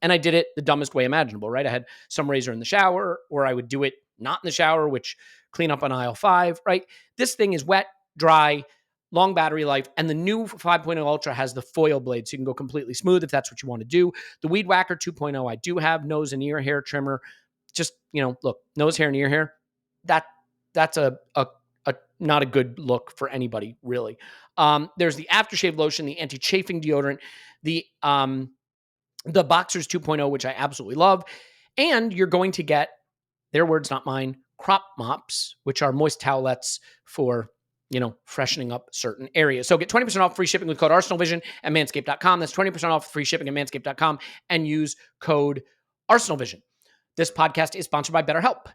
[SPEAKER 1] And I did it the dumbest way imaginable, right? I had some razor in the shower, or I would do it not in the shower, which clean up on aisle 5, right? This thing is wet, dry, long battery life, and the new 5.0 Ultra has the foil blade, so you can go completely smooth if that's what you want to do. The Weed Whacker 2.0, I do have nose and ear hair trimmer. Just, look, nose hair and ear hair, that's a not a good look for anybody, really. There's the aftershave lotion, the anti-chafing deodorant, the Boxers 2.0, which I absolutely love. And you're going to get, their words, not mine, crop mops, which are moist towelettes for, freshening up certain areas. So get 20% off free shipping with code ArsenalVision at manscaped.com. That's 20% off free shipping at manscaped.com and use code ArsenalVision. This podcast is sponsored by BetterHelp.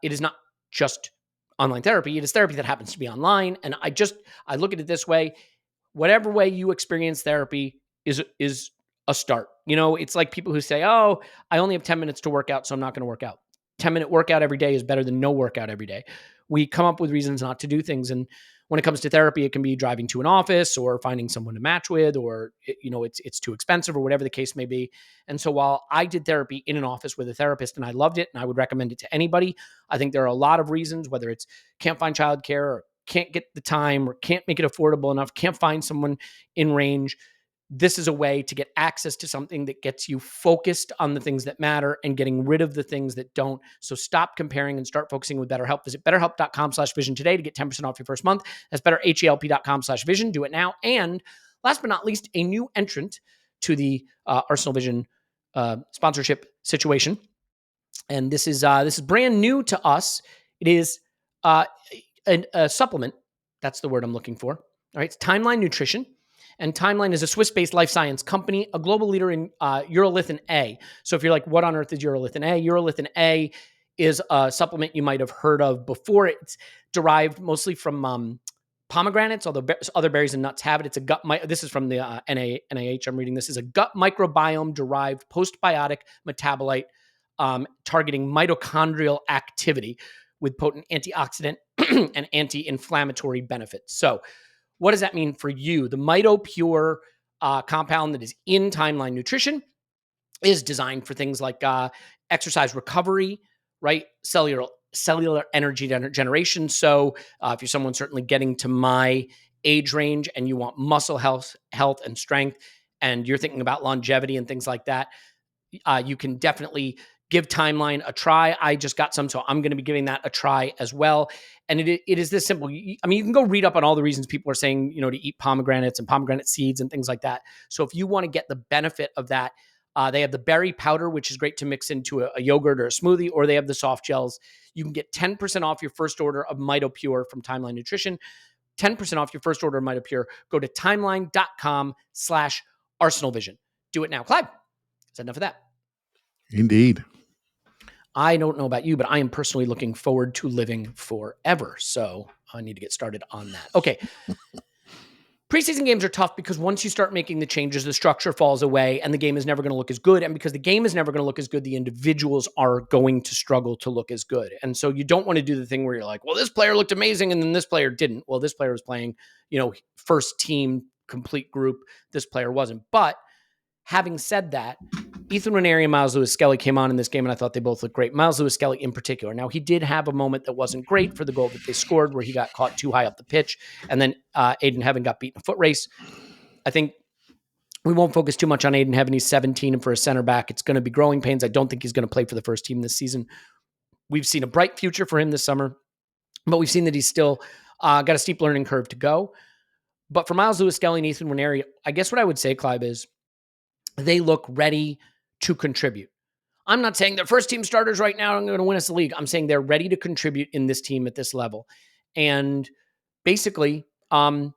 [SPEAKER 1] It is not just online therapy. It is therapy that happens to be online. And I look at it this way: whatever way you experience therapy is a start. It's like people who say, oh, I only have 10 minutes to work out, so I'm not going to work out. 10-minute workout every day is better than no workout every day. We come up with reasons not to do things. And when it comes to therapy, it can be driving to an office or finding someone to match with, or, it's too expensive or whatever the case may be. And so while I did therapy in an office with a therapist and I loved it and I would recommend it to anybody, I think there are a lot of reasons, whether it's can't find childcare or can't get the time or can't make it affordable enough, can't find someone in range. This is a way to get access to something that gets you focused on the things that matter and getting rid of the things that don't. So stop comparing and start focusing with BetterHelp. Visit betterhelp.com/vision today to get 10% off your first month. That's betterhelp.com/vision. Do it now. And last but not least, a new entrant to the Arsenal Vision sponsorship situation. And this is brand new to us. It is a supplement. That's the word I'm looking for. All right. It's Timeline Nutrition. And Timeline is a Swiss-based life science company, a global leader in urolithin A. So if you're like, what on earth is urolithin A? Urolithin A is a supplement you might have heard of before. It's derived mostly from pomegranates, although other berries and nuts have it. It's a gut. This is from the NIH. I'm reading this. Is a gut microbiome-derived postbiotic metabolite targeting mitochondrial activity with potent antioxidant and anti-inflammatory benefits. So what does that mean for you? The MitoPure compound that is in Timeline Nutrition is designed for things like exercise recovery, right? Cellular energy generation. So if you're someone certainly getting to my age range and you want muscle health and strength, and you're thinking about longevity and things like that, you can definitely give Timeline a try. I just got some, so I'm going to be giving that a try as well. And it is this simple. You can go read up on all the reasons people are saying, to eat pomegranates and pomegranate seeds and things like that. So if you want to get the benefit of that, they have the berry powder, which is great to mix into a yogurt or a smoothie, or they have the soft gels. You can get 10% off your first order of MitoPure from Timeline Nutrition. 10% off your first order of MitoPure. Go to timeline.com/ArsenalVision. Do it now. Clive, is that enough of that?
[SPEAKER 2] Indeed.
[SPEAKER 1] I don't know about you, but I am personally looking forward to living forever. So I need to get started on that. Okay. Preseason games are tough because once you start making the changes, the structure falls away and the game is never going to look as good. And because the game is never going to look as good, the individuals are going to struggle to look as good. And so you don't want to do the thing where you're like, well, this player looked amazing and then this player didn't. Well, this player was playing, first team, complete group. This player wasn't. But having said that, Ethan Nwaneri and Miles Lewis-Skelly came on in this game, and I thought they both looked great. Miles Lewis-Skelly in particular. Now, he did have a moment that wasn't great for the goal that they scored, where he got caught too high up the pitch, and then Aiden Heaven got beat in a foot race. I think we won't focus too much on Aiden Heaven. He's 17, and for a center back, it's going to be growing pains. I don't think he's going to play for the first team this season. We've seen a bright future for him this summer, but we've seen that he's still got a steep learning curve to go. But for Miles Lewis-Skelly and Ethan Nwaneri, I guess what I would say, Clive, is they look ready to contribute. I'm not saying they're first team starters right now and going to win us the league. I'm saying they're ready to contribute in this team at this level. And basically, Mikel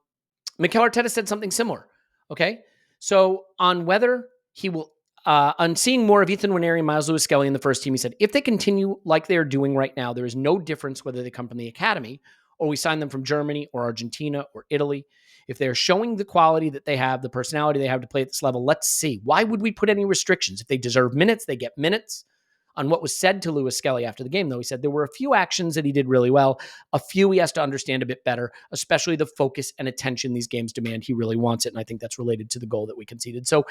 [SPEAKER 1] Arteta said something similar. Okay. So on whether he will, on seeing more of Ethan Nwaneri and Miles Lewis-Skelly in the first team, he said, if they continue like they're doing right now, there is no difference whether they come from the academy or we sign them from Germany or Argentina or Italy. If they're showing the quality that they have, the personality they have to play at this level, let's see. Why would we put any restrictions? If they deserve minutes, they get minutes. On what was said to Lewis-Skelly after the game, though, he said there were a few actions that he did really well. A few he has to understand a bit better, especially the focus and attention these games demand. He really wants it, and I think that's related to the goal that we conceded. So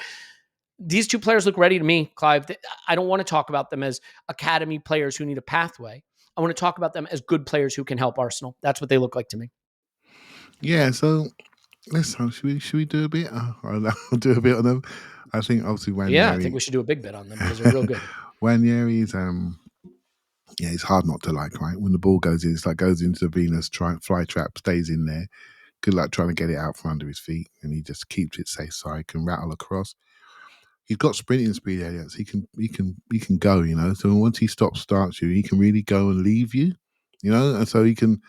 [SPEAKER 1] these two players look ready to me, Clive. I don't want to talk about them as academy players who need a pathway. I want to talk about them as good players who can help Arsenal. That's what they look like to me.
[SPEAKER 2] Yeah, so should we do a bit? I'll do a bit on them. I think obviously Nwaneri.
[SPEAKER 1] Yeah, I think we should do a big bit on them because they're real good.
[SPEAKER 2] Nwaneri's it's hard not to like, right? When the ball goes in, it's like goes into the Venus fly trap, stays in there. Good luck trying to get it out from under his feet, and he just keeps it safe so he can rattle across. He's got sprinting speed, Elliot. So he can go, you know. So once he starts you, he can really go and leave you, you know. And so he can,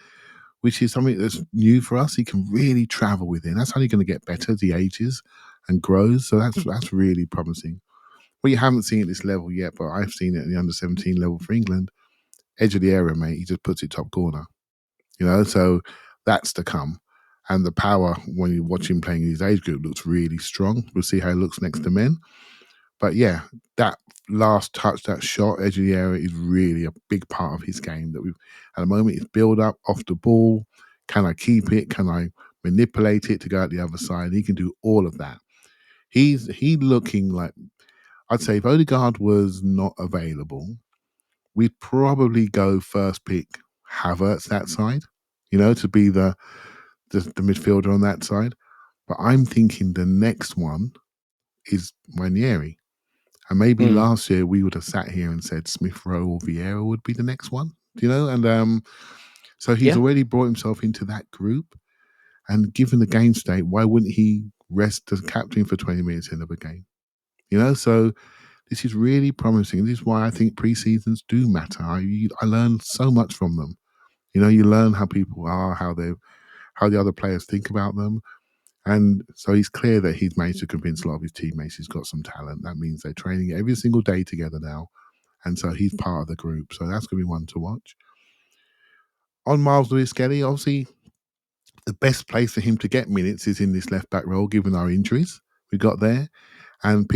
[SPEAKER 2] which is something that's new for us. He can really travel with it. And that's how he's going to get better as he ages and grows. So that's really promising. Well, you haven't seen at this level yet, but I've seen it at the under-17 level for England. Edge of the area, mate. He just puts it top corner, you know. So that's to come. And the power, when you watch him playing in his age group, looks really strong. We'll see how he looks next to men. But yeah, that last touch, that shot, edge of the area is really a big part of his game. That at the moment, it's build up off the ball. Can I keep it? Can I manipulate it to go out the other side? He can do all of that. He's looking like, I'd say if Odegaard was not available, we'd probably go first pick Havertz that side, you know, to be the midfielder on that side. But I'm thinking the next one is Nwaneri. And maybe last year we would have sat here and said Smith Rowe or Vieira would be the next one, you know? And so he's already brought himself into that group. And given the game state, why wouldn't he rest as captain for 20 minutes in the game? You know, so this is really promising. This is why I think pre-seasons do matter. I learn so much from them. You know, you learn how people are, how the other players think about them. And so he's clear that he's managed to convince a lot of his teammates he's got some talent. That means they're training every single day together now. And so he's part of the group. So that's going to be one to watch. On Miles Lewis-Skelly, obviously, the best place for him to get minutes is in this left-back role, given our injuries we got there. And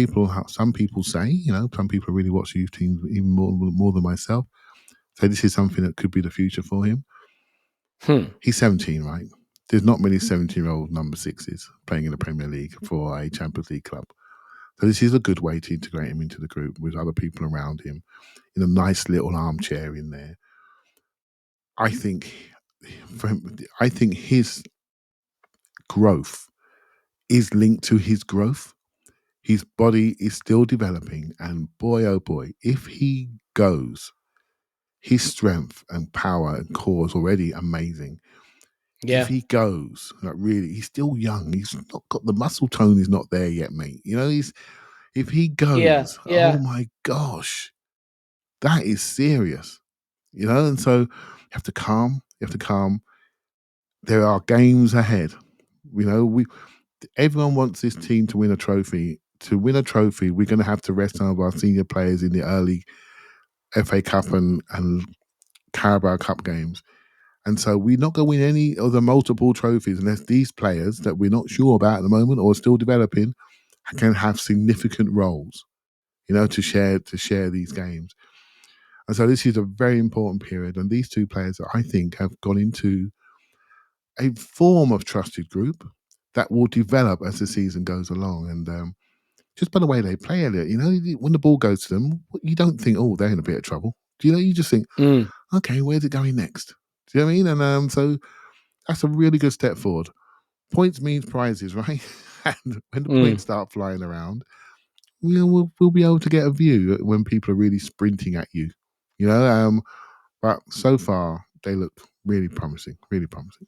[SPEAKER 2] some people say, you know, some people really watch youth teams even more than myself. So this is something that could be the future for him. He's 17, right? There's not many 17-year-old number sixes playing in the Premier League for a Champions League club. So this is a good way to integrate him into the group with other people around him in a nice little armchair in there. I think his growth is linked to his growth. His body is still developing, and boy, oh boy, if he goes, his strength and power and core is already amazing. Yeah. If he goes, like really, he's still young. He's not got the muscle tone is not there yet, mate. You know, if he goes, oh my gosh, that is serious. You know, and so you have to calm. There are games ahead. You know, everyone wants this team to win a trophy. To win a trophy, we're going to have to rest some of our senior players in the early FA Cup and Carabao Cup games. And so we're not going to win any of the multiple trophies unless these players that we're not sure about at the moment or still developing can have significant roles, you know, to share these games. And so this is a very important period. And these two players, I think, have gone into a form of trusted group that will develop as the season goes along. And just by the way they play, Elliot. When the ball goes to them, you don't think, oh, they're in a bit of trouble. You just think, okay, where's it going next? Do you know what I mean? And so that's a really good step forward. Points means prizes, right? And when the points start flying around, we'll be able to get a view when people are really sprinting at you. But so far they look really promising, really promising.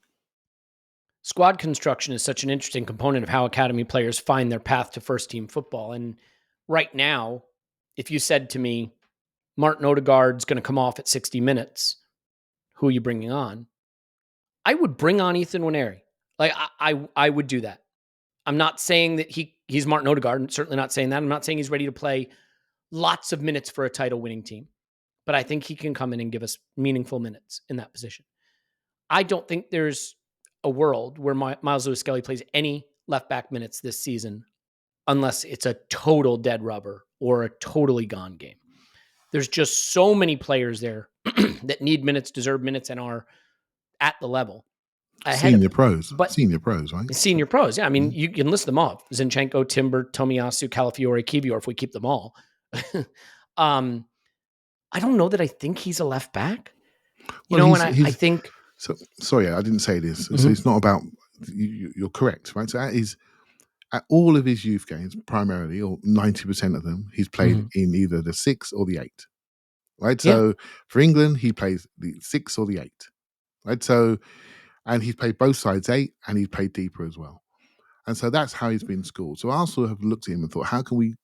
[SPEAKER 1] Squad construction is such an interesting component of how academy players find their path to first team football. And right now, if you said to me, Martin Odegaard's going to come off at 60 minutes, who are you bringing on? I would bring on Ethan Nwaneri. Like I would do that. I'm not saying that he's Martin Odegaard. I'm certainly not saying that. I'm not saying he's ready to play lots of minutes for a title winning team, but I think he can come in and give us meaningful minutes in that position. I don't think there's a world where Miles Lewis-Skelly plays any left back minutes this season unless it's a total dead rubber or a totally gone game. There's just so many players there that need minutes, deserve minutes, and are at the level.
[SPEAKER 2] Senior pros, right?
[SPEAKER 1] Senior pros, yeah. I mean, you can list them off. Zinchenko, Timber, Tomiyasu, Calafiore, Kivior, if we keep them all. I don't know that I think he's a left back. I think...
[SPEAKER 2] So, sorry, I didn't say this. So it's not about... You're correct, right? So that is... At all of his youth games, primarily, or 90% of them, he's played in either the 6 or the 8. Right? So for England, he plays the 6 or the 8. Right? So... And he's played both sides 8, and he's played deeper as well. And so that's how he's been schooled. So Arsenal have looked at him and thought, how can we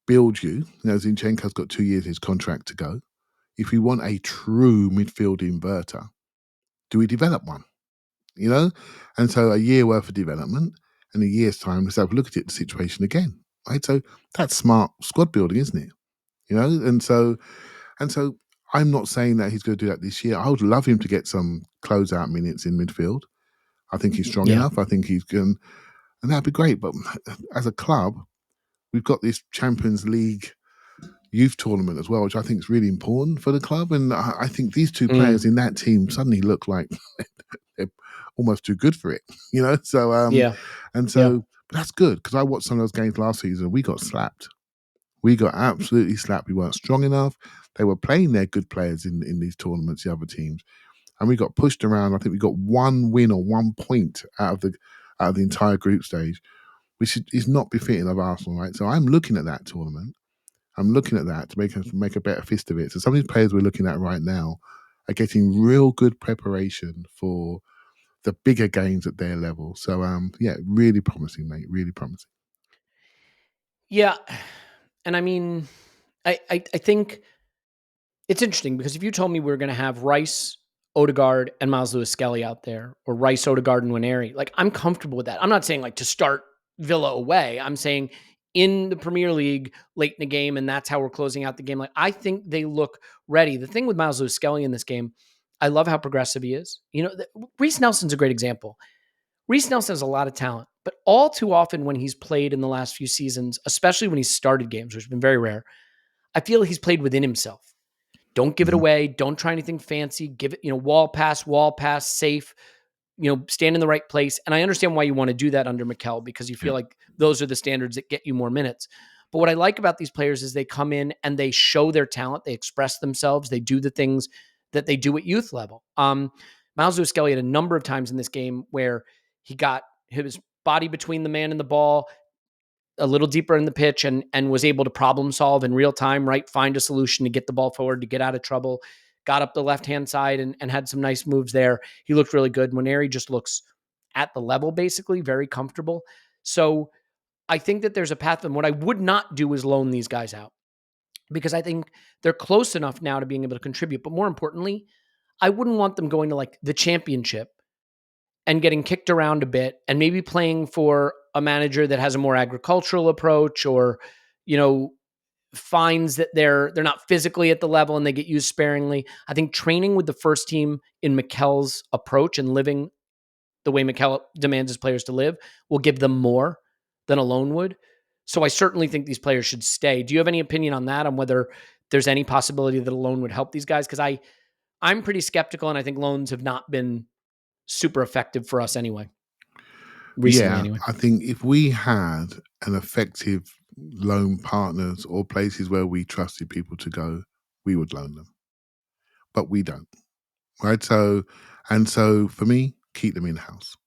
[SPEAKER 2] build you? Zinchenko's got 2 years his contract to go. If we want a true midfield inverter, do we develop one? And so a year worth of development, and a year's time, let's have a look at the situation again. Right? So that's smart squad building, isn't it? And so I'm not saying that he's going to do that this year. I would love him to get some closeout minutes in midfield. I think he's strong enough. I think he's going, and that'd be great. But as a club, we've got this Champions League youth tournament as well, which I think is really important for the club. And I think these two players in that team suddenly look like they're almost too good for it, So, but that's good, because I watched some of those games last season. We got slapped. We got absolutely slapped. We weren't strong enough. They were playing their good players in these tournaments, the other teams, and we got pushed around. I think we got 1 win or 1 point out of the entire group stage, which is not befitting of Arsenal, right? So I'm looking at that tournament. I'm looking at that to make a better fist of it. So some of these players we're looking at right now are getting real good preparation for the bigger games at their level. So really promising, mate. Really promising.
[SPEAKER 1] Yeah. And I mean, I think it's interesting, because if you told me we were going to have Rice, Odegaard, and Miles Lewis-Skelly out there, or Rice, Odegaard, and Nwaneri, like, I'm comfortable with that. I'm not saying like to start Villa away. I'm saying in the Premier League late in the game, and that's how we're closing out the game. Like, I think they look ready. The thing with Miles Lewis-Skelly in this game, I love how progressive he is. Reece Nelson's a great example. Reece Nelson has a lot of talent, but all too often when he's played in the last few seasons, especially when he's started games, which has been very rare, I feel he's played within himself. Don't give it away. Don't try anything fancy. Give it, wall pass, safe, stand in the right place. And I understand why you want to do that under Mikel, because you feel like those are the standards that get you more minutes. But what I like about these players is they come in and they show their talent. They express themselves. They do the things that they do at youth level. Miles Lewis-Skelly had a number of times in this game where he got his body between the man and the ball, a little deeper in the pitch, and was able to problem solve in real time, right? Find a solution to get the ball forward, to get out of trouble, got up the left-hand side and had some nice moves there. He looked really good. Nwaneri just looks at the level, basically, very comfortable. So I think that there's a path. And what I would not do is loan these guys out, because I think they're close enough now to being able to contribute. But more importantly, I wouldn't want them going to like the championship and getting kicked around a bit and maybe playing for a manager that has a more agricultural approach, or, finds that they're not physically at the level and they get used sparingly. I think training with the first team in Mikel's approach and living the way Mikel demands his players to live will give them more than a loan would. So I certainly think these players should stay. Do you have any opinion on that, on whether there's any possibility that a loan would help these guys? Because I'm pretty skeptical, and I think loans have not been super effective for us anyway. recently anyway.
[SPEAKER 2] I think if we had an effective loan partners or places where we trusted people to go, we would loan them. But we don't, right? So for me, keep them in house.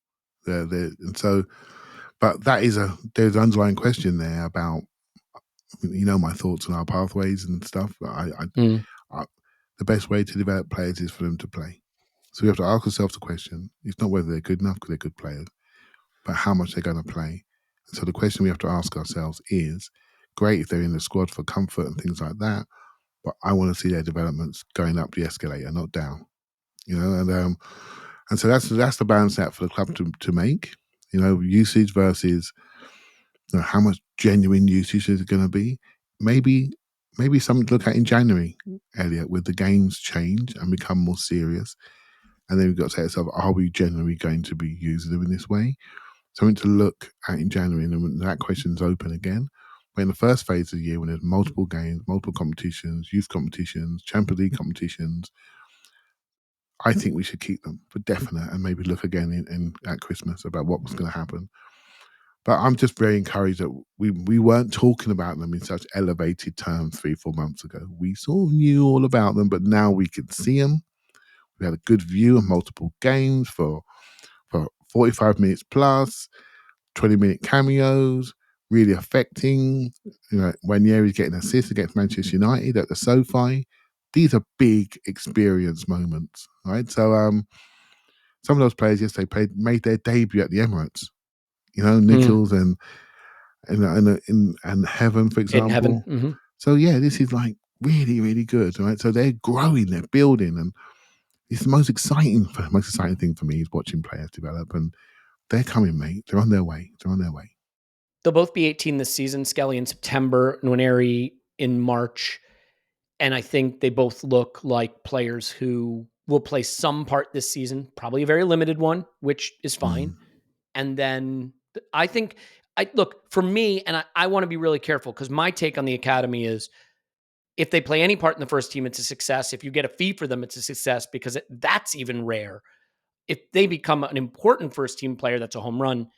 [SPEAKER 2] But there's an underlying question there about, my thoughts on our pathways and stuff. The best way to develop players is for them to play. So we have to ask ourselves the question: it's not whether they're good enough, because they're good players, but how much they're going to play. So the question we have to ask ourselves is: great if they're in the squad for comfort and things like that, but I want to see their developments going up the escalator, not down. And so that's the balance out for the club to make. Usage versus how much genuine usage is it going to be. Maybe something to look at in January, Elliot, with the games change and become more serious. And then we've got to say to ourselves, are we generally going to be using them in this way? Something to look at in January, and that question's open again. But in the first phase of the year, when there's multiple games, multiple competitions, youth competitions, Champions League competitions, I think we should keep them for definite, and maybe look again at Christmas about what was going to happen. But I'm just very encouraged that we weren't talking about them in such elevated terms 3-4 months ago. We sort of knew all about them, but now we can see them. We had a good view of multiple games for 45 minutes plus, 20-minute cameos, really affecting. Nwaneri's getting assists against Manchester United at the SoFi. These are big experience moments, right? So some of those players yesterday made their debut at the Emirates. Nichols and Heaven, for example.
[SPEAKER 1] In Heaven. Mm-hmm.
[SPEAKER 2] So this is like really, really good, right? So they're growing, they're building, and it's the most exciting thing for me is watching players develop, and they're coming, mate. They're on their way.
[SPEAKER 1] They'll both be 18 this season. Skelly in September, Nwaneri in March. And I think they both look like players who will play some part this season, probably a very limited one, which is fine. And then I think, look, for me, and I want to be really careful, because my take on the academy is if they play any part in the first team, it's a success. If you get a fee for them, it's a success, because that's even rare. If they become an important first team player, that's a home run.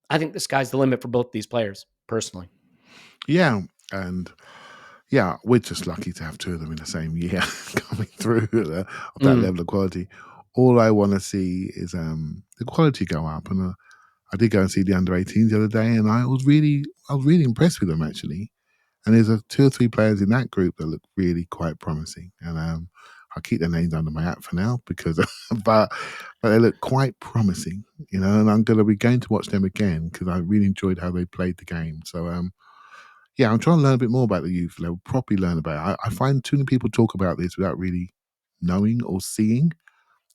[SPEAKER 1] I think the sky's the limit for both these players, personally.
[SPEAKER 2] Yeah. And we're just lucky to have two of them in the same year coming through of that level of quality. All I want to see is the quality go up. And I did go and see the under-18s the other day, and I was really impressed with them, actually. And there's 2 or 3 players in that group that look really quite promising. And I'll keep their names under my hat for now, because but they look quite promising, and I'm going to be going to watch them again, because I really enjoyed how they played the game. So I'm trying to learn a bit more about the youth level, properly learn about it. I find too many people talk about this without really knowing or seeing.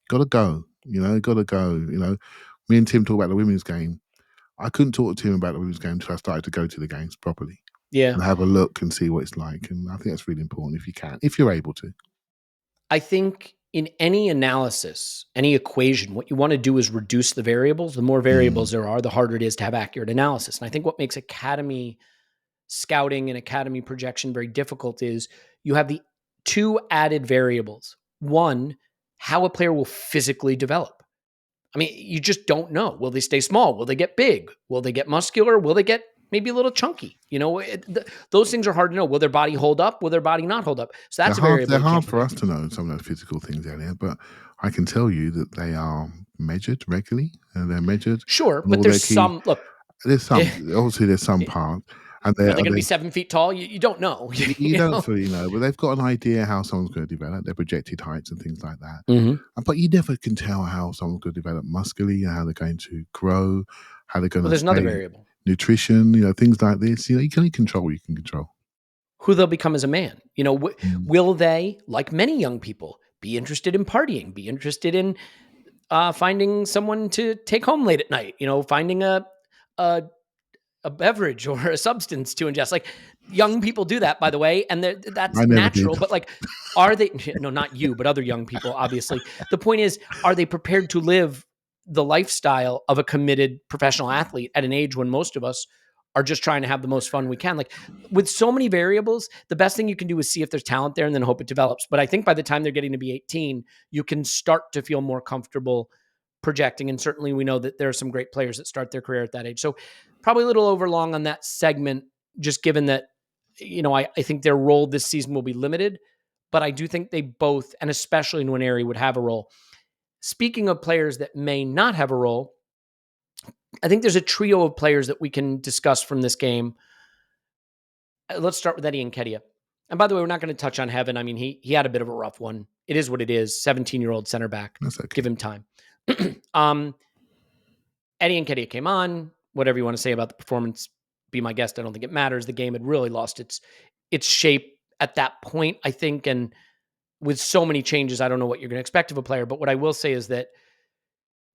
[SPEAKER 2] Got to go, got to go. Me and Tim talk about the women's game. I couldn't talk to Tim about the women's game until I started to go to the games properly.
[SPEAKER 1] Yeah.
[SPEAKER 2] And have a look and see what it's like. And I think that's really important if you're able to.
[SPEAKER 1] I think in any analysis, any equation, what you want to do is reduce the variables. The more variables there are, the harder it is to have accurate analysis. And I think what makes academy scouting and academy projection very difficult is you have the 2 added variables. One, how a player will physically develop. I mean, you just don't know. Will they stay small? Will they get big? Will they get muscular? Will they get maybe a little chunky? Those things are hard to know. Will their body hold up? Will their body not hold up? So that's a variable.
[SPEAKER 2] They're hard for us to know some of those physical things, Elliot, but I can tell you that they are measured regularly, and they're measured.
[SPEAKER 1] Sure, but there's some, look.
[SPEAKER 2] There's some, obviously there's some part.
[SPEAKER 1] And are they going to be 7 feet tall? You don't know.
[SPEAKER 2] You don't fully know, but they've got an idea how someone's going to develop, their projected heights and things like that. But you never can tell how someone's going to develop muscularly, and how they're going to grow, how they're going to.
[SPEAKER 1] There's another variable.
[SPEAKER 2] Nutrition, things like this. You can only control what you can control.
[SPEAKER 1] Who they'll become as a man. Will they, like many young people, be interested in partying, be interested in finding someone to take home late at night, finding a beverage or a substance to ingest. Like, young people do that, by the way, and that's natural. But like, are they? No, not you, but other young people, obviously. The point is, are they prepared to live the lifestyle of a committed professional athlete at an age when most of us are just trying to have the most fun we can? Like, with so many variables, the best thing you can do is see if there's talent there and then hope it develops. But I think by the time they're getting to be 18, you can start to feel more comfortable projecting. And certainly we know that there are some great players that start their career at that age. So probably a little overlong on that segment, just given that, I think their role this season will be limited, but I do think they both, and especially Nwaneri, would have a role. Speaking of players that may not have a role, I think there's a trio of players that we can discuss from this game. Let's start with Eddie Nketiah. And by the way, we're not going to touch on Heaven. I mean, he had a bit of a rough one. It is what it is. 17-year-old center back.
[SPEAKER 2] That's okay.
[SPEAKER 1] Give him time. Eddie Nketiah came on. Whatever you want to say about the performance, be my guest. I don't think it matters. The game had really lost its shape at that point, I think. And with so many changes, I don't know what you're going to expect of a player. But what I will say is that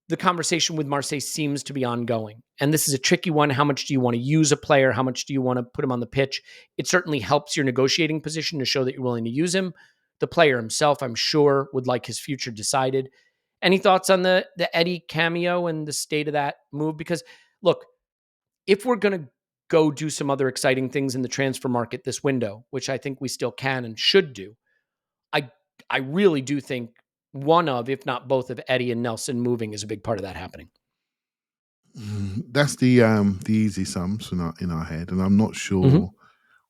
[SPEAKER 1] the conversation with Marseille seems to be ongoing. And this is a tricky one. How much do you want to use a player? How much do you want to put him on the pitch? It certainly helps your negotiating position to show that you're willing to use him. The player himself, I'm sure, would like his future decided. Any thoughts on the Eddie cameo and the state of that move? Because, look, if we're going to go do some other exciting things in the transfer market this window, which I think we still can and should do, I really do think one of, if not both of Eddie and Nelson moving is a big part of that happening.
[SPEAKER 2] That's the easy sums in our head, and I'm not sure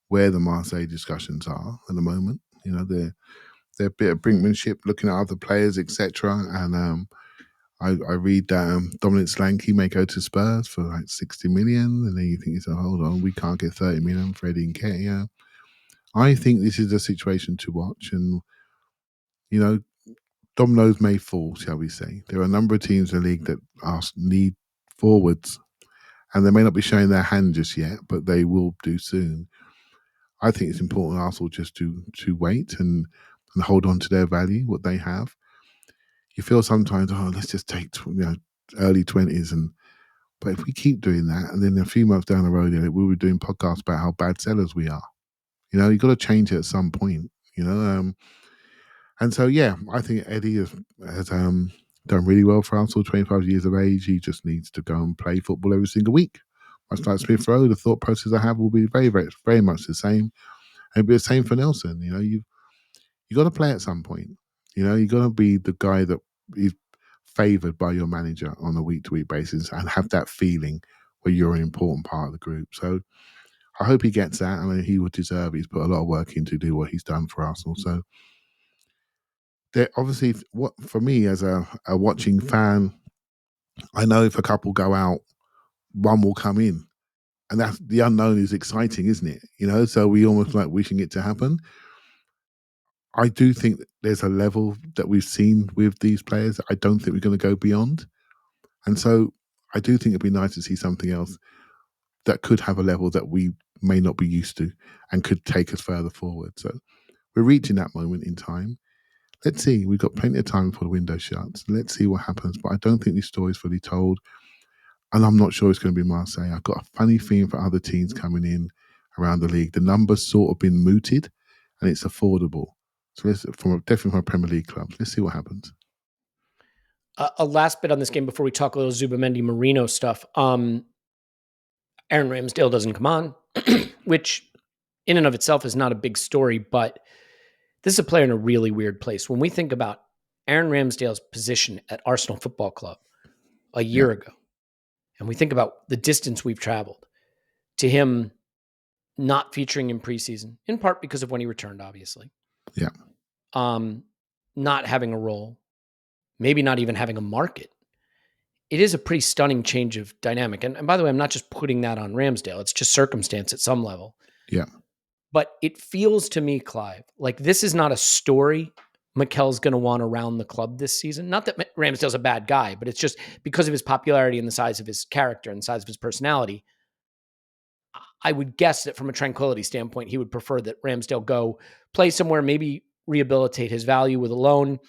[SPEAKER 2] where the Marseille discussions are at the moment. They're a bit of brinkmanship, looking at other players, etc. And I read that Dominic Solanke may go to Spurs for like 60 million, and then you think, hold on, we can't get 30 million for Eddie Nketiah. I think this is a situation to watch, and dominoes may fall, shall we say. There are a number of teams in the league that need forwards, and they may not be showing their hand just yet, but they will do soon. I think it's important Arsenal just to wait and hold on to their value, what they have. You feel sometimes, let's just take early 20s, but if we keep doing that, and then a few months down the road, we'll be doing podcasts about how bad sellers we are. You've got to change it at some point. And so, I think Eddie has done really well for Arsenal, 25 years of age. He just needs to go and play football every single week. Much like Smith Rowe, the thought process I have will be very, very, very much the same. And it'll be the same for Nelson. You've got to play at some point. You've got to be the guy that is favoured by your manager on a week-to-week basis and have that feeling where you're an important part of the group. So I hope he gets that. I mean, he would deserve it. He's put a lot of work in to do what he's done for Arsenal. So obviously, what for me as a watching fan, I know if a couple go out, one will come in, and that's the unknown is exciting, isn't it? So we almost like wishing it to happen. I do think that there's a level that we've seen with these players that I don't think we're going to go beyond, and so I do think it'd be nice to see something else that could have a level that we may not be used to and could take us further forward. So we're reaching that moment in time. Let's see. We've got plenty of time before the window shuts. Let's see what happens. But I don't think this story is fully told. And I'm not sure it's going to be Marseille. I've got a funny feeling for other teams coming in around the league. The numbers sort of been mooted and it's affordable. So definitely from a Premier League club. Let's see what happens.
[SPEAKER 1] A last bit on this game before we talk a little Zubimendi Merino stuff. Aaron Ramsdale doesn't come on, which in and of itself is not a big story, but this is a player in a really weird place. When we think about Aaron Ramsdale's position at Arsenal Football Club a year ago, and we think about the distance we've traveled to him not featuring in preseason, in part because of when he returned, obviously.
[SPEAKER 2] Yeah.
[SPEAKER 1] Not having a role, maybe not even having a market. It is a pretty stunning change of dynamic. And by the way, I'm not just putting that on Ramsdale. It's just circumstance at some level.
[SPEAKER 2] Yeah.
[SPEAKER 1] But it feels to me, Clive, like this is not a story Mikel's going to want around the club this season. Not that Ramsdale's a bad guy, but it's just because of his popularity and the size of his character and the size of his personality. I would guess that from a tranquility standpoint, he would prefer that Ramsdale go play somewhere, maybe rehabilitate his value with a loan.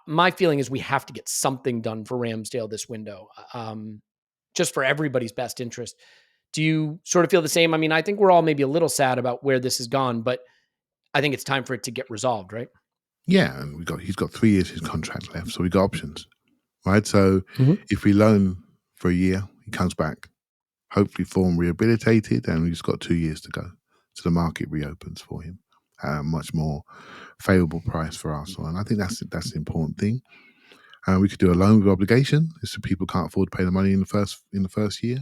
[SPEAKER 1] My feeling is we have to get something done for Ramsdale this window, just for everybody's best interest. Do you sort of feel the same? I mean, I think we're all maybe a little sad about where this has gone, but I think it's time for it to get resolved, right?
[SPEAKER 2] Yeah, and he's got 3 years his contract left, so we got options, right? So if we loan for a year, he comes back, hopefully form rehabilitated, and he's got 2 years to go. So the market reopens for him at a much more favourable price for Arsenal, and I think that's the important thing. We could do a loan with obligation, so people can't afford to pay the money in the first year.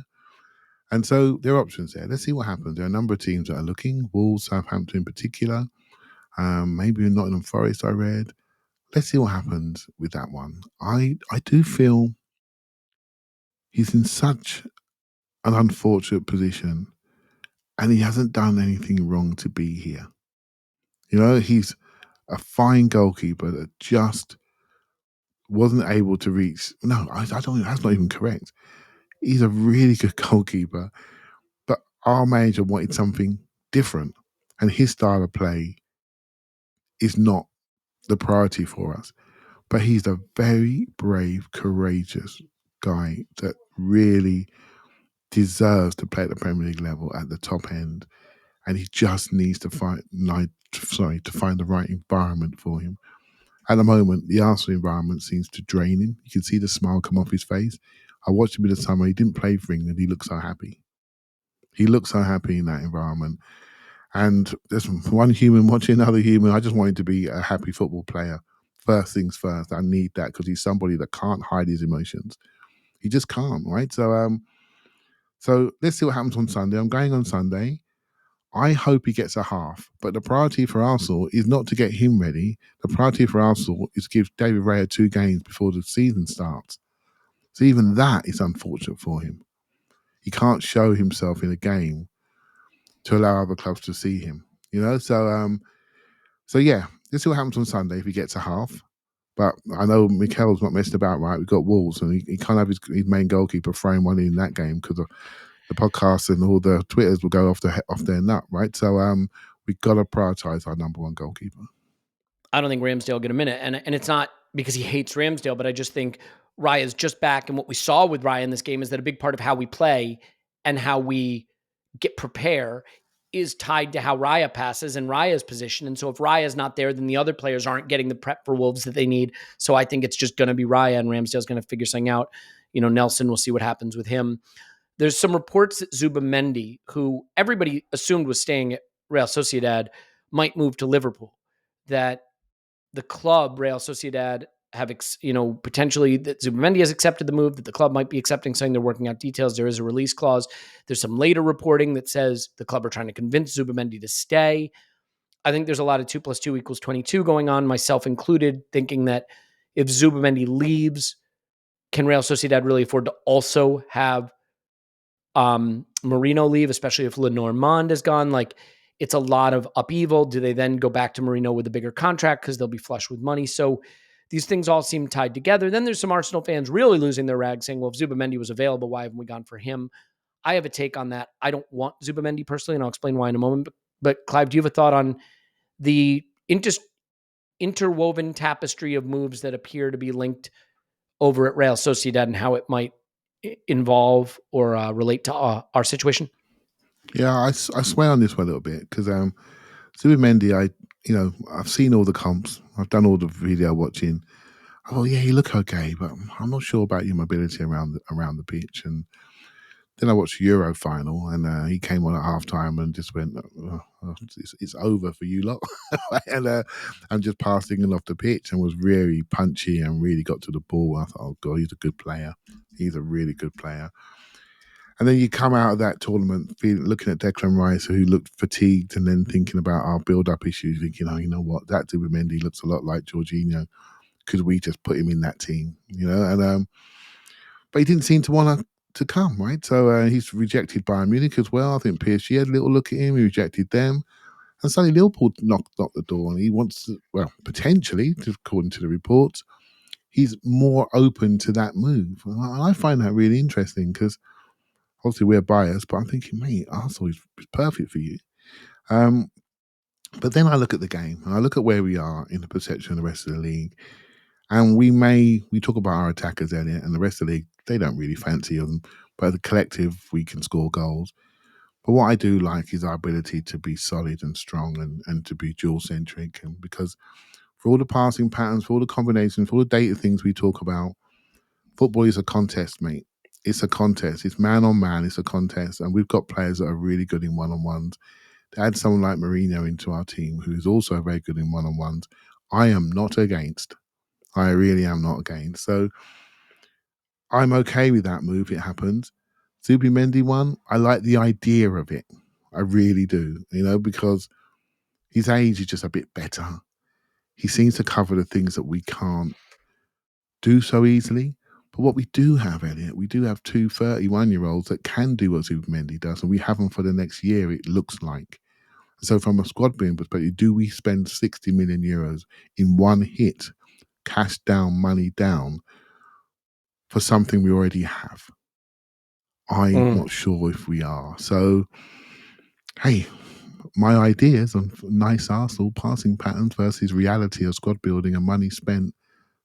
[SPEAKER 2] And so there are options there. Let's see what happens. There are a number of teams that are looking. Wolves, Southampton in particular. Maybe in Nottingham Forest, I read. Let's see what happens with that one. I do feel he's in such an unfortunate position, and he hasn't done anything wrong to be here. You know, he's a fine goalkeeper that just wasn't able to reach. No, I don't. That's not even correct. He's a really good goalkeeper, but our manager wanted something different, and his style of play is not the priority for us. But he's a very brave, courageous guy that really deserves to play at the Premier League level at the top end, and he just needs to find the right environment for him. At the moment, the Arsenal environment seems to drain him. You can see the smile come off his face. I watched him in the summer. He didn't play for England. He looked so happy. He looked so happy in that environment. And there's one human watching another human. I just want him to be a happy football player. First things first. I need that because he's somebody that can't hide his emotions. He just can't, right? So let's see what happens on Sunday. I'm going on Sunday. I hope he gets a half, but the priority for Arsenal is not to get him ready. The priority for Arsenal is to give David Raya 2 games before the season starts. So even that is unfortunate for him. He can't show himself in a game to allow other clubs to see him. You know, so yeah, let's see what happens on Sunday if he gets a half. But I know Mikel's not messing about, right? We've got Wolves, and he can't have his main goalkeeper throwing one in that game because the podcasts and all the Twitters will go off their nut, right? So we've got to prioritise our number one goalkeeper.
[SPEAKER 1] I don't think Ramsdale will get a minute. And it's not because he hates Ramsdale, but I just think Raya's just back. And what we saw with Raya in this game is that a big part of how we play and how we prepare is tied to how Raya passes and Raya's position. And so if Raya's not there, then the other players aren't getting the prep for Wolves that they need. So I think it's just going to be Raya, and Ramsdale's going to figure something out. You know, Nelson, we'll see what happens with him. There's some reports that Zubimendi, who everybody assumed was staying at Real Sociedad, might move to Liverpool. That the club, Real Sociedad, have, potentially that Zubimendi has accepted the move, that the club might be accepting something. They're working out details. There is a release clause. There's some later reporting that says the club are trying to convince Zubimendi to stay. I think there's a lot of 2 + 2 = 22 going on, myself included, thinking that if Zubimendi leaves, can Real Sociedad really afford to also have Merino leave, especially if Lenormand is gone? Like, it's a lot of upheaval. Do they then go back to Merino with a bigger contract because they'll be flush with money? So these things all seem tied together. Then there's some Arsenal fans really losing their rag, saying, well, if Zubimendi was available, why haven't we gone for him? I have a take on that. I don't want Zubimendi personally, and I'll explain why in a moment. But Clive, do you have a thought on the interwoven tapestry of moves that appear to be linked over at Real Sociedad and how it might involve or relate to our situation?
[SPEAKER 2] Yeah, I swear on this one a little bit because Zubimendi, I've seen all the comps. I've done all the video watching. Oh yeah, you look okay, but I'm not sure about your mobility around the pitch. And then I watched the Euro final, and he came on at halftime and just went, "It's over for you lot," and just passing it off the pitch and was really punchy and really got to the ball. I thought, "Oh God, he's a good player. He's a really good player." And then you come out of that tournament looking at Declan Rice, who looked fatigued, and then thinking about our build-up issues, thinking, oh, you know what, that Zubimendi looks a lot like Jorginho. Could we just put him in that team? You know, and but he didn't seem to want to come, right? So he's rejected Bayern Munich as well. I think PSG had a little look at him. He rejected them. And suddenly Liverpool knocked the door, and he wants to, well, potentially, according to the reports, he's more open to that move. And I find that really interesting because obviously we're biased, but I'm thinking, mate, Arsenal is perfect for you. But then I look at the game and I look at where we are in the perception of the rest of the league. And we talk about our attackers, Elliot, and the rest of the league, they don't really fancy them. But as a collective, we can score goals. But what I do like is our ability to be solid and strong and to be dual-centric. And because for all the passing patterns, for all the combinations, for all the data things we talk about, football is a contest, mate. It's a contest. It's man on man. It's a contest. And we've got players that are really good in one-on-ones. To add someone like Merino into our team, who is also very good in one-on-ones, I am not against I really am not against. So I'm okay with that move. It happens. Zubimendi one, I like the idea of it. I really do, because his age is just a bit better. He seems to cover the things that we can't do so easily. But what we do have, Elliot, we do have two 31-year-olds that can do what Zubimendi does, and we have them for the next year, it looks like. So from a squad building perspective, do we spend 60 million euros in one hit, cash down, money down, for something we already have? I'm not sure if we are. So, hey, my ideas on nice Arsenal passing patterns versus reality of squad building and money spent,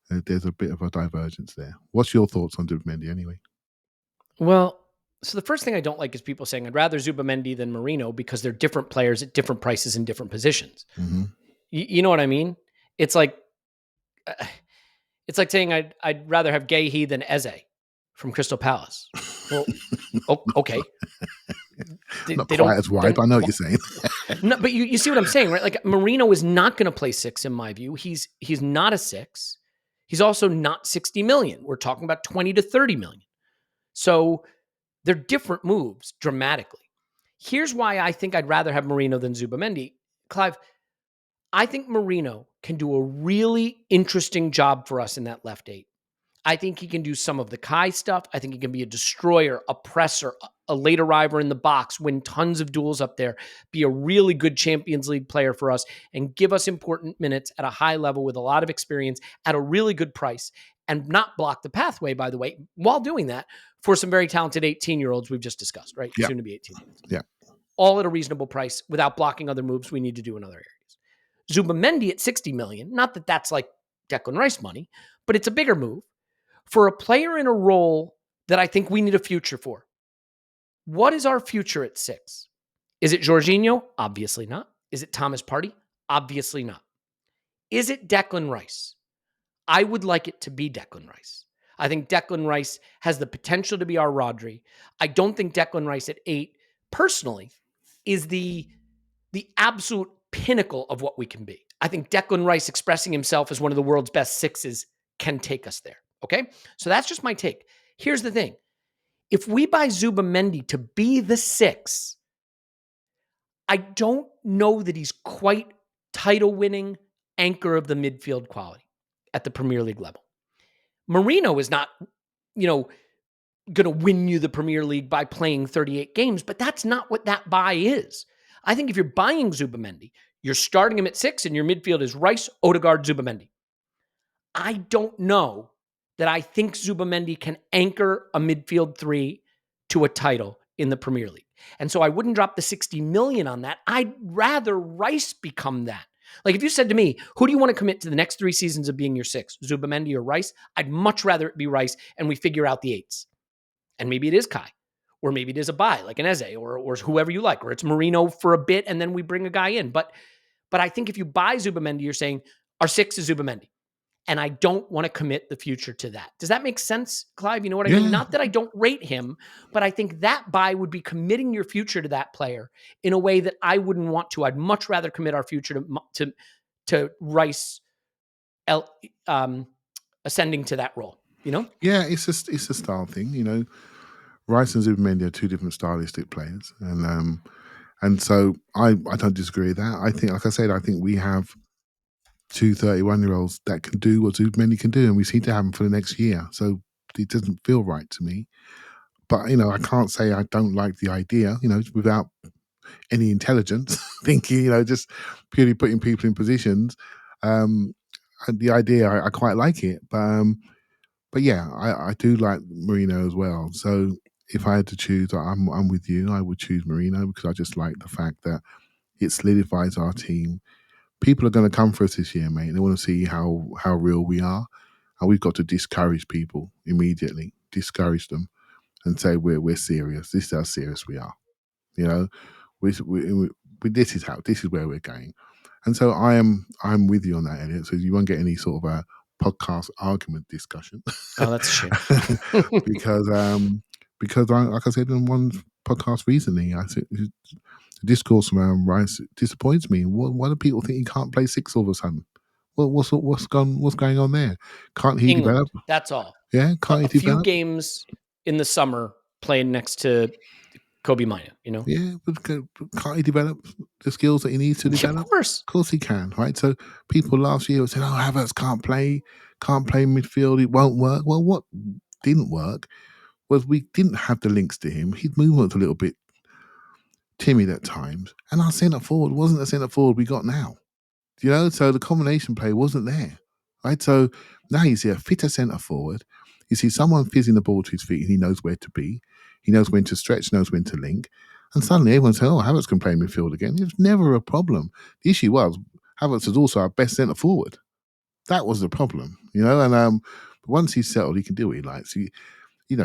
[SPEAKER 2] there's a bit of a divergence there. What's your thoughts on Zubimendi anyway?
[SPEAKER 1] Well, so the first thing I don't like is people saying I'd rather Zubimendi than Merino because they're different players at different prices in different positions.
[SPEAKER 2] Mm-hmm.
[SPEAKER 1] You know what I mean? It's like saying I'd rather have Guehi than Eze from Crystal Palace. Well, okay.
[SPEAKER 2] Not quite as wide, but I know what you're saying.
[SPEAKER 1] No, but you see what I'm saying, right? Like Merino is not going to play 6 in my view. He's not a 6. He's also not 60 million. We're talking about 20 to 30 million. So they're different moves dramatically. Here's why I think I'd rather have Merino than Zubimendi. Clive, I think Merino can do a really interesting job for us in that left 8. I think he can do some of the Kai stuff. I think he can be a destroyer, a presser, a late arriver in the box, win tons of duels up there, be a really good Champions League player for us, and give us important minutes at a high level with a lot of experience at a really good price, and not block the pathway, by the way, while doing that for some very talented 18-year-olds we've just discussed, right?
[SPEAKER 2] Yeah.
[SPEAKER 1] Soon to be 18.
[SPEAKER 2] Yeah.
[SPEAKER 1] All at a reasonable price without blocking other moves we need to do in other areas. Zubimendi at 60 million, not that that's like Declan Rice money, but it's a bigger move for a player in a role that I think we need a future for. What is our future at 6? Is it Jorginho? Obviously not. Is it Thomas Partey? Obviously not. Is it Declan Rice? I would like it to be Declan Rice. I think Declan Rice has the potential to be our Rodri. I don't think Declan Rice at 8, personally, is the absolute pinnacle of what we can be. I think Declan Rice expressing himself as one of the world's best 6s can take us there. Okay? So that's just my take. Here's the thing. If we buy Zubimendi to be the 6, I don't know that he's quite title-winning anchor of the midfield quality at the Premier League level. Merino is not, going to win you the Premier League by playing 38 games, but that's not what that buy is. I think if you're buying Zubimendi, you're starting him at 6 and your midfield is Rice, Odegaard, Zubimendi. I don't know that I think Zubimendi can anchor a midfield 3 to a title in the Premier League. And so I wouldn't drop the 60 million on that. I'd rather Rice become that. Like if you said to me, who do you want to commit to the next 3 seasons of being your 6, Zubimendi or Rice? I'd much rather it be Rice and we figure out the 8s. And maybe it is Kai, or maybe it is a buy like an Eze or whoever you like, or it's Merino for a bit and then we bring a guy in. But I think if you buy Zubimendi, you're saying our 6 is Zubimendi. And I don't want to commit the future to that. Does that make sense, Clive? You know what I mean? Not that I don't rate him, but I think that buy would be committing your future to that player in a way that I wouldn't want to. I'd much rather commit our future to Rice ascending to that role.
[SPEAKER 2] Yeah, it's a style thing. Rice and Zubimendi are 2 different stylistic players, and so I don't disagree with that. I think, like I said, I think we have 2 31-year-olds that can do what Zubimendi can do, and we seem to have them for the next year. So it doesn't feel right to me. But I can't say I don't like the idea. Without any intelligence, thinking, just purely putting people in positions. And the idea, I quite like it, but yeah, I do like Merino as well. So if I had to choose, I'm with you. I would choose Merino because I just like the fact that it solidifies our team. People are going to come for us this year, mate. They want to see how real we are, and we've got to discourage people immediately. Discourage them and say we're serious. This is how serious we are. This is where we're going. And so I'm with you on that, Elliot. So you won't get any sort of a podcast argument discussion.
[SPEAKER 1] Oh, that's a shame.
[SPEAKER 2] because like I said in one podcast recently, I said the discourse around Rice disappoints me. Why do people think he can't play 6 all of a sudden? Well, what's going on there? Can't he
[SPEAKER 1] England,
[SPEAKER 2] develop?
[SPEAKER 1] that's all.
[SPEAKER 2] Yeah, can't he
[SPEAKER 1] A few
[SPEAKER 2] develop?
[SPEAKER 1] games in the summer playing next to Kobe Mino,
[SPEAKER 2] Yeah, but can't he develop the skills that he needs to develop?
[SPEAKER 1] Of course.
[SPEAKER 2] Of course he can, right? So people last year said, "Oh, Havertz can't play midfield. It won't work." Well, what didn't work was we didn't have the links to him. His movement was a little bit timid at times, and our centre forward wasn't the centre forward we got now. So the combination play wasn't there, right? So now you see a fitter centre forward. You see someone fizzing the ball to his feet, and he knows where to be. He knows when to stretch, knows when to link. And suddenly everyone's saying, "Oh, Havertz can play midfield again." It was never a problem. The issue was Havertz was also our best centre forward. That was the problem, And once he's settled, he can do what he likes.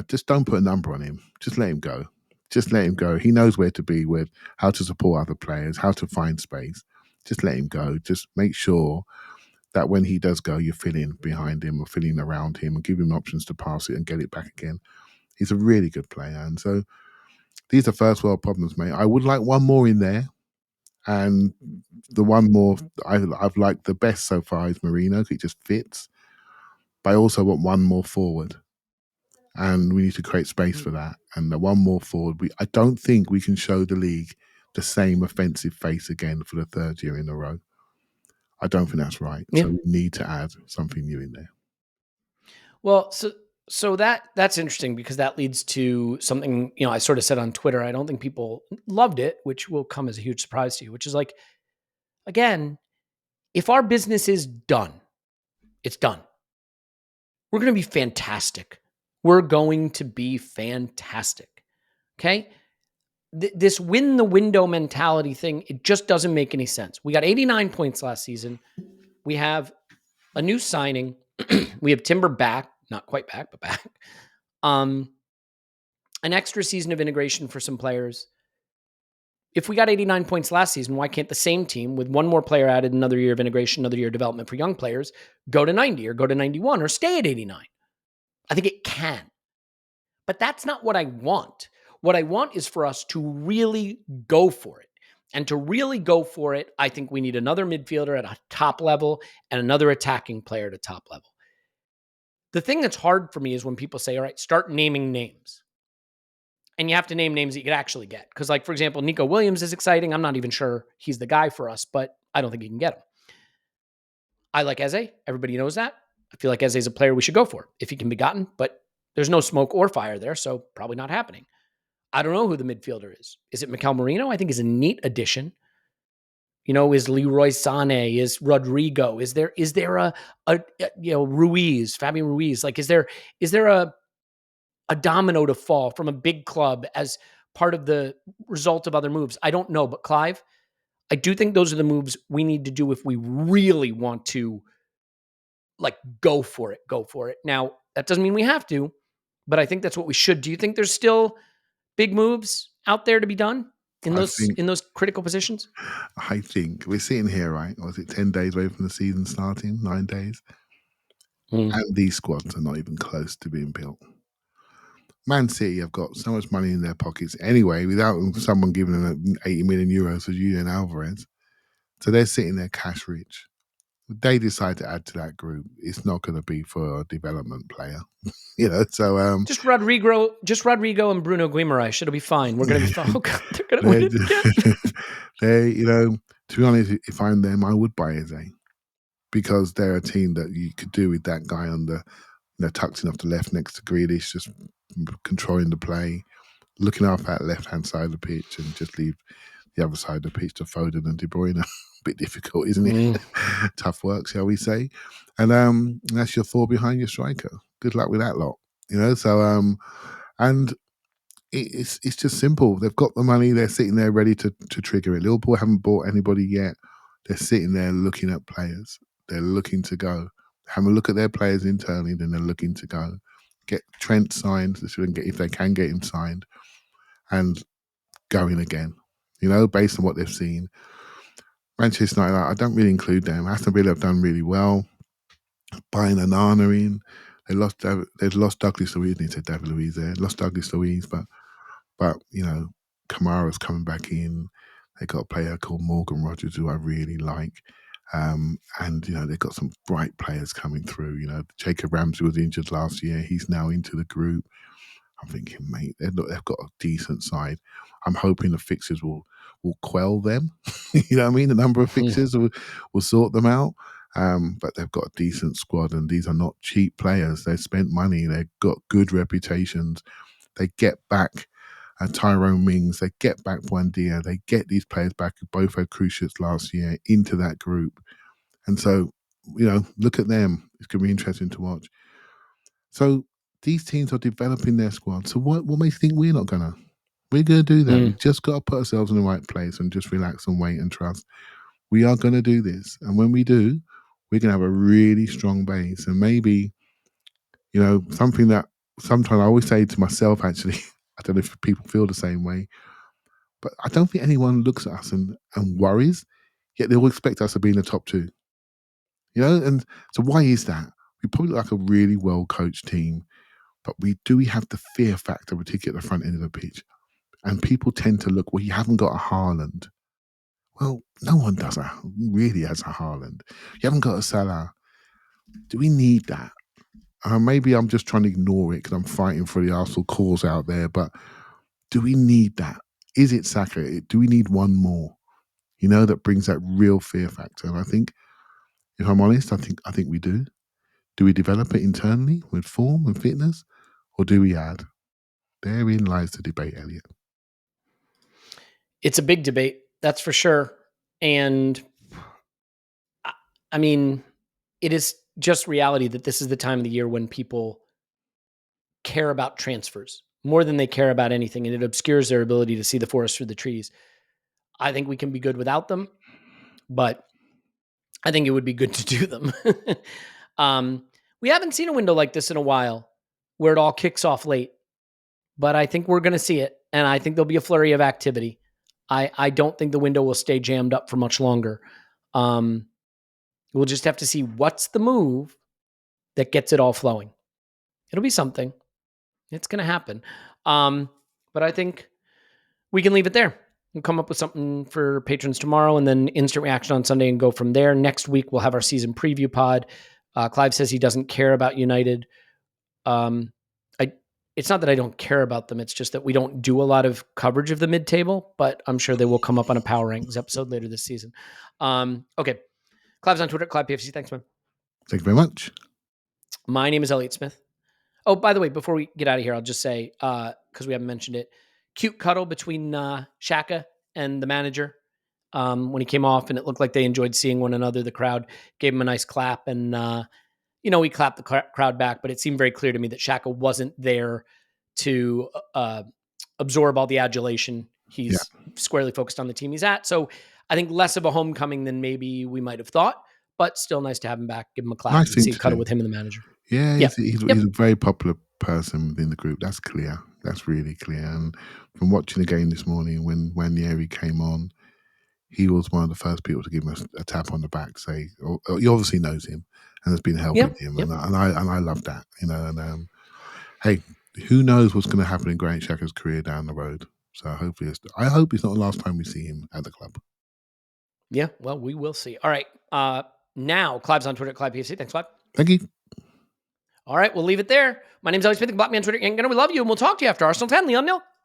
[SPEAKER 2] Just don't put a number on him. Just let him go. Just let him go. He knows where to be, with how to support other players, how to find space. Just let him go. Just make sure that when he does go, you're filling behind him or filling around him and give him options to pass it and get it back again. He's a really good player. And so these are first world problems, mate. I would like one more in there. And the one more I've liked the best so far is Merino. It just fits. But I also want one more forward. And we need to create space for that. And the one more forward, I don't think we can show the league the same offensive face again for the third year in a row. I don't think that's right.
[SPEAKER 1] Yeah.
[SPEAKER 2] So we need to add something new in there.
[SPEAKER 1] Well, so that's interesting, because that leads to something, I sort of said on Twitter. I don't think people loved it, which will come as a huge surprise to you, which is like, again, if our business is done, it's done. We're going to be fantastic. We're going to be fantastic. Okay? This win the window mentality thing, it just doesn't make any sense. We got 89 points last season. We have a new signing. We have Timber back, not quite back, but back. An extra season of integration for some players. If we got 89 points last season, why can't the same team with one more player added, another year of integration, another year of development for young players, go to 90 or go to 91 or stay at 89? I think it can. But that's not what I want. What I want is for us to really go for it. And to really go for it, I think we need another midfielder at a top level and another attacking player at a top level. The thing that's hard for me is when people say, all right, start naming names. And you have to name names that you could actually get. Because, like, for example, Nico Williams is exciting. I'm not even sure he's the guy for us, but I don't think you can get him. I like Eze. Everybody knows that. I feel like Eze is a player we should go for if he can be gotten, but there's no smoke or fire there, so probably not happening. I don't know who the midfielder is. Is it Mikel Merino? I think is a neat addition. Is Leroy Sané? Is Rodrigo? Is there a Ruiz, Fabio Ruiz? Like, is there a domino to fall from a big club as part of the result of other moves? I don't know, but Clive, I do think those are the moves we need to do if we really want to, like, go for it. Now, that doesn't mean we have to, but I think that's what we should. Do you think there's still big moves out there to be done in those critical positions?
[SPEAKER 2] I think we're sitting here, right? Was it 10 days away from the season starting? 9 days? And these squads are not even close to being built. Man City have got so much money in their pockets anyway, without someone giving them 80 million euros for Julian Alvarez. So they're sitting there cash rich. If they decide to add to that group, it's not going to be for a development player. So
[SPEAKER 1] just Rodrigo and Bruno Guimaraes. It'll be fine. We're going to be fine. Oh God, they're going to win it
[SPEAKER 2] again. To be honest, if I'm them, I would buy Eze, because they're a team that you could do with that guy on the, tucked in off the left next to Grealish, just controlling the play, looking after that left-hand side of the pitch, and just leave the other side of the pitch to Foden and De Bruyne. A bit difficult, isn't it? Tough work, shall we say? And that's your four behind your striker. Good luck with that lot. So and it's just simple. They've got the money. They're sitting there ready to trigger it. Liverpool haven't bought anybody yet. They're sitting there looking at players. They're looking to go. Have a look at their players internally, then they're looking to go. Get Trent signed, if they can get him signed, and going again, based on what they've seen. Manchester United, I don't really include them. Aston Villa have done really well. Buying Onana in. They've lost Douglas Luiz. Need to David Luiz there. Lost Douglas Luiz, but Kamara's coming back in. They got a player called Morgan Rogers who I really like. And, they've got some bright players coming through. Jacob Ramsdale was injured last year. He's now into the group. I'm thinking, mate, they've got a decent side. I'm hoping the fixtures will quell them. You know what I mean? The number of fixtures will sort them out. But they've got a decent squad, and these are not cheap players. They've spent money. They've got good reputations. They get back Tyrone Mings. They get back Buendia. They get these players back who both had cruciates last year into that group. And so, look at them. It's going to be interesting to watch. So these teams are developing their squad. So what makes you think we're not going to? We're going to do that. We've just got to put ourselves in the right place and just relax and wait and trust. We are going to do this. And when we do, we're going to have a really strong base. And maybe, something that sometimes I always say to myself, actually, I don't know if people feel the same way, but I don't think anyone looks at us and worries, yet they all expect us to be in the top two. And so why is that? We probably look like a really well-coached team, but we have the fear factor, particularly at the front end of the pitch. And people tend to look, well, you haven't got a Haaland. Well, no one really has a Haaland. You haven't got a Salah. Do we need that? Maybe I'm just trying to ignore it because I'm fighting for the Arsenal cause out there, but do we need that? Is it Saka? Do we need one more? That brings that real fear factor. And I think, if I'm honest, I think we do. Do we develop it internally with form and fitness, or do we add? Therein lies the debate, Elliot.
[SPEAKER 1] It's a big debate, that's for sure. And I mean, it is just reality that this is the time of the year when people care about transfers more than they care about anything, and it obscures their ability to see the forest through the trees. I think we can be good without them, but I think it would be good to do them. We haven't seen a window like this in a while where it all kicks off late, but I think we're going to see it, and I think there'll be a flurry of activity. I don't think the window will stay jammed up for much longer. We'll just have to see what's the move that gets it all flowing. It'll be something. It's going to happen. But I think we can leave it there. We'll come up with something for patrons tomorrow and then instant reaction on Sunday and go from there. Next week, we'll have our season preview pod. Clive says he doesn't care about United. It's not that I don't care about them. It's just that we don't do a lot of coverage of the mid-table, but I'm sure they will come up on a Power Rankings episode later this season. Okay. Clive's on Twitter, ClivePFC. Thanks, man.
[SPEAKER 2] Thank you very much.
[SPEAKER 1] My name is Elliot Smith. Oh, by the way, before we get out of here, I'll just say, because we haven't mentioned it, cute cuddle between Xhaka and the manager when he came off, and it looked like they enjoyed seeing one another. The crowd gave him a nice clap, and we clapped the crowd back, but it seemed very clear to me that Xhaka wasn't there to absorb all the adulation. He's squarely focused on the team he's at. So I think less of a homecoming than maybe we might have thought, but still nice to have him back, give him a clap, and see a cuddle with him and the manager.
[SPEAKER 2] Yeah, he's a very popular person within the group. That's clear. That's really clear. And from watching the game this morning, when Nwaneri came on, he was one of the first people to give him a tap on the back, say, he obviously knows him and has been helping him. And I love that, And hey, who knows what's going to happen in Granit Xhaka's career down the road? So I hope it's not the last time we see him at the club.
[SPEAKER 1] Yeah, well, we will see. All right. Now, Clive's on Twitter, ClivePFC. Thanks, Clive.
[SPEAKER 2] Thank you.
[SPEAKER 1] All right, we'll leave it there. My name's Elliot Smith. You can block me on Twitter. We love you, and we'll talk to you after Arsenal 10. Leon nil.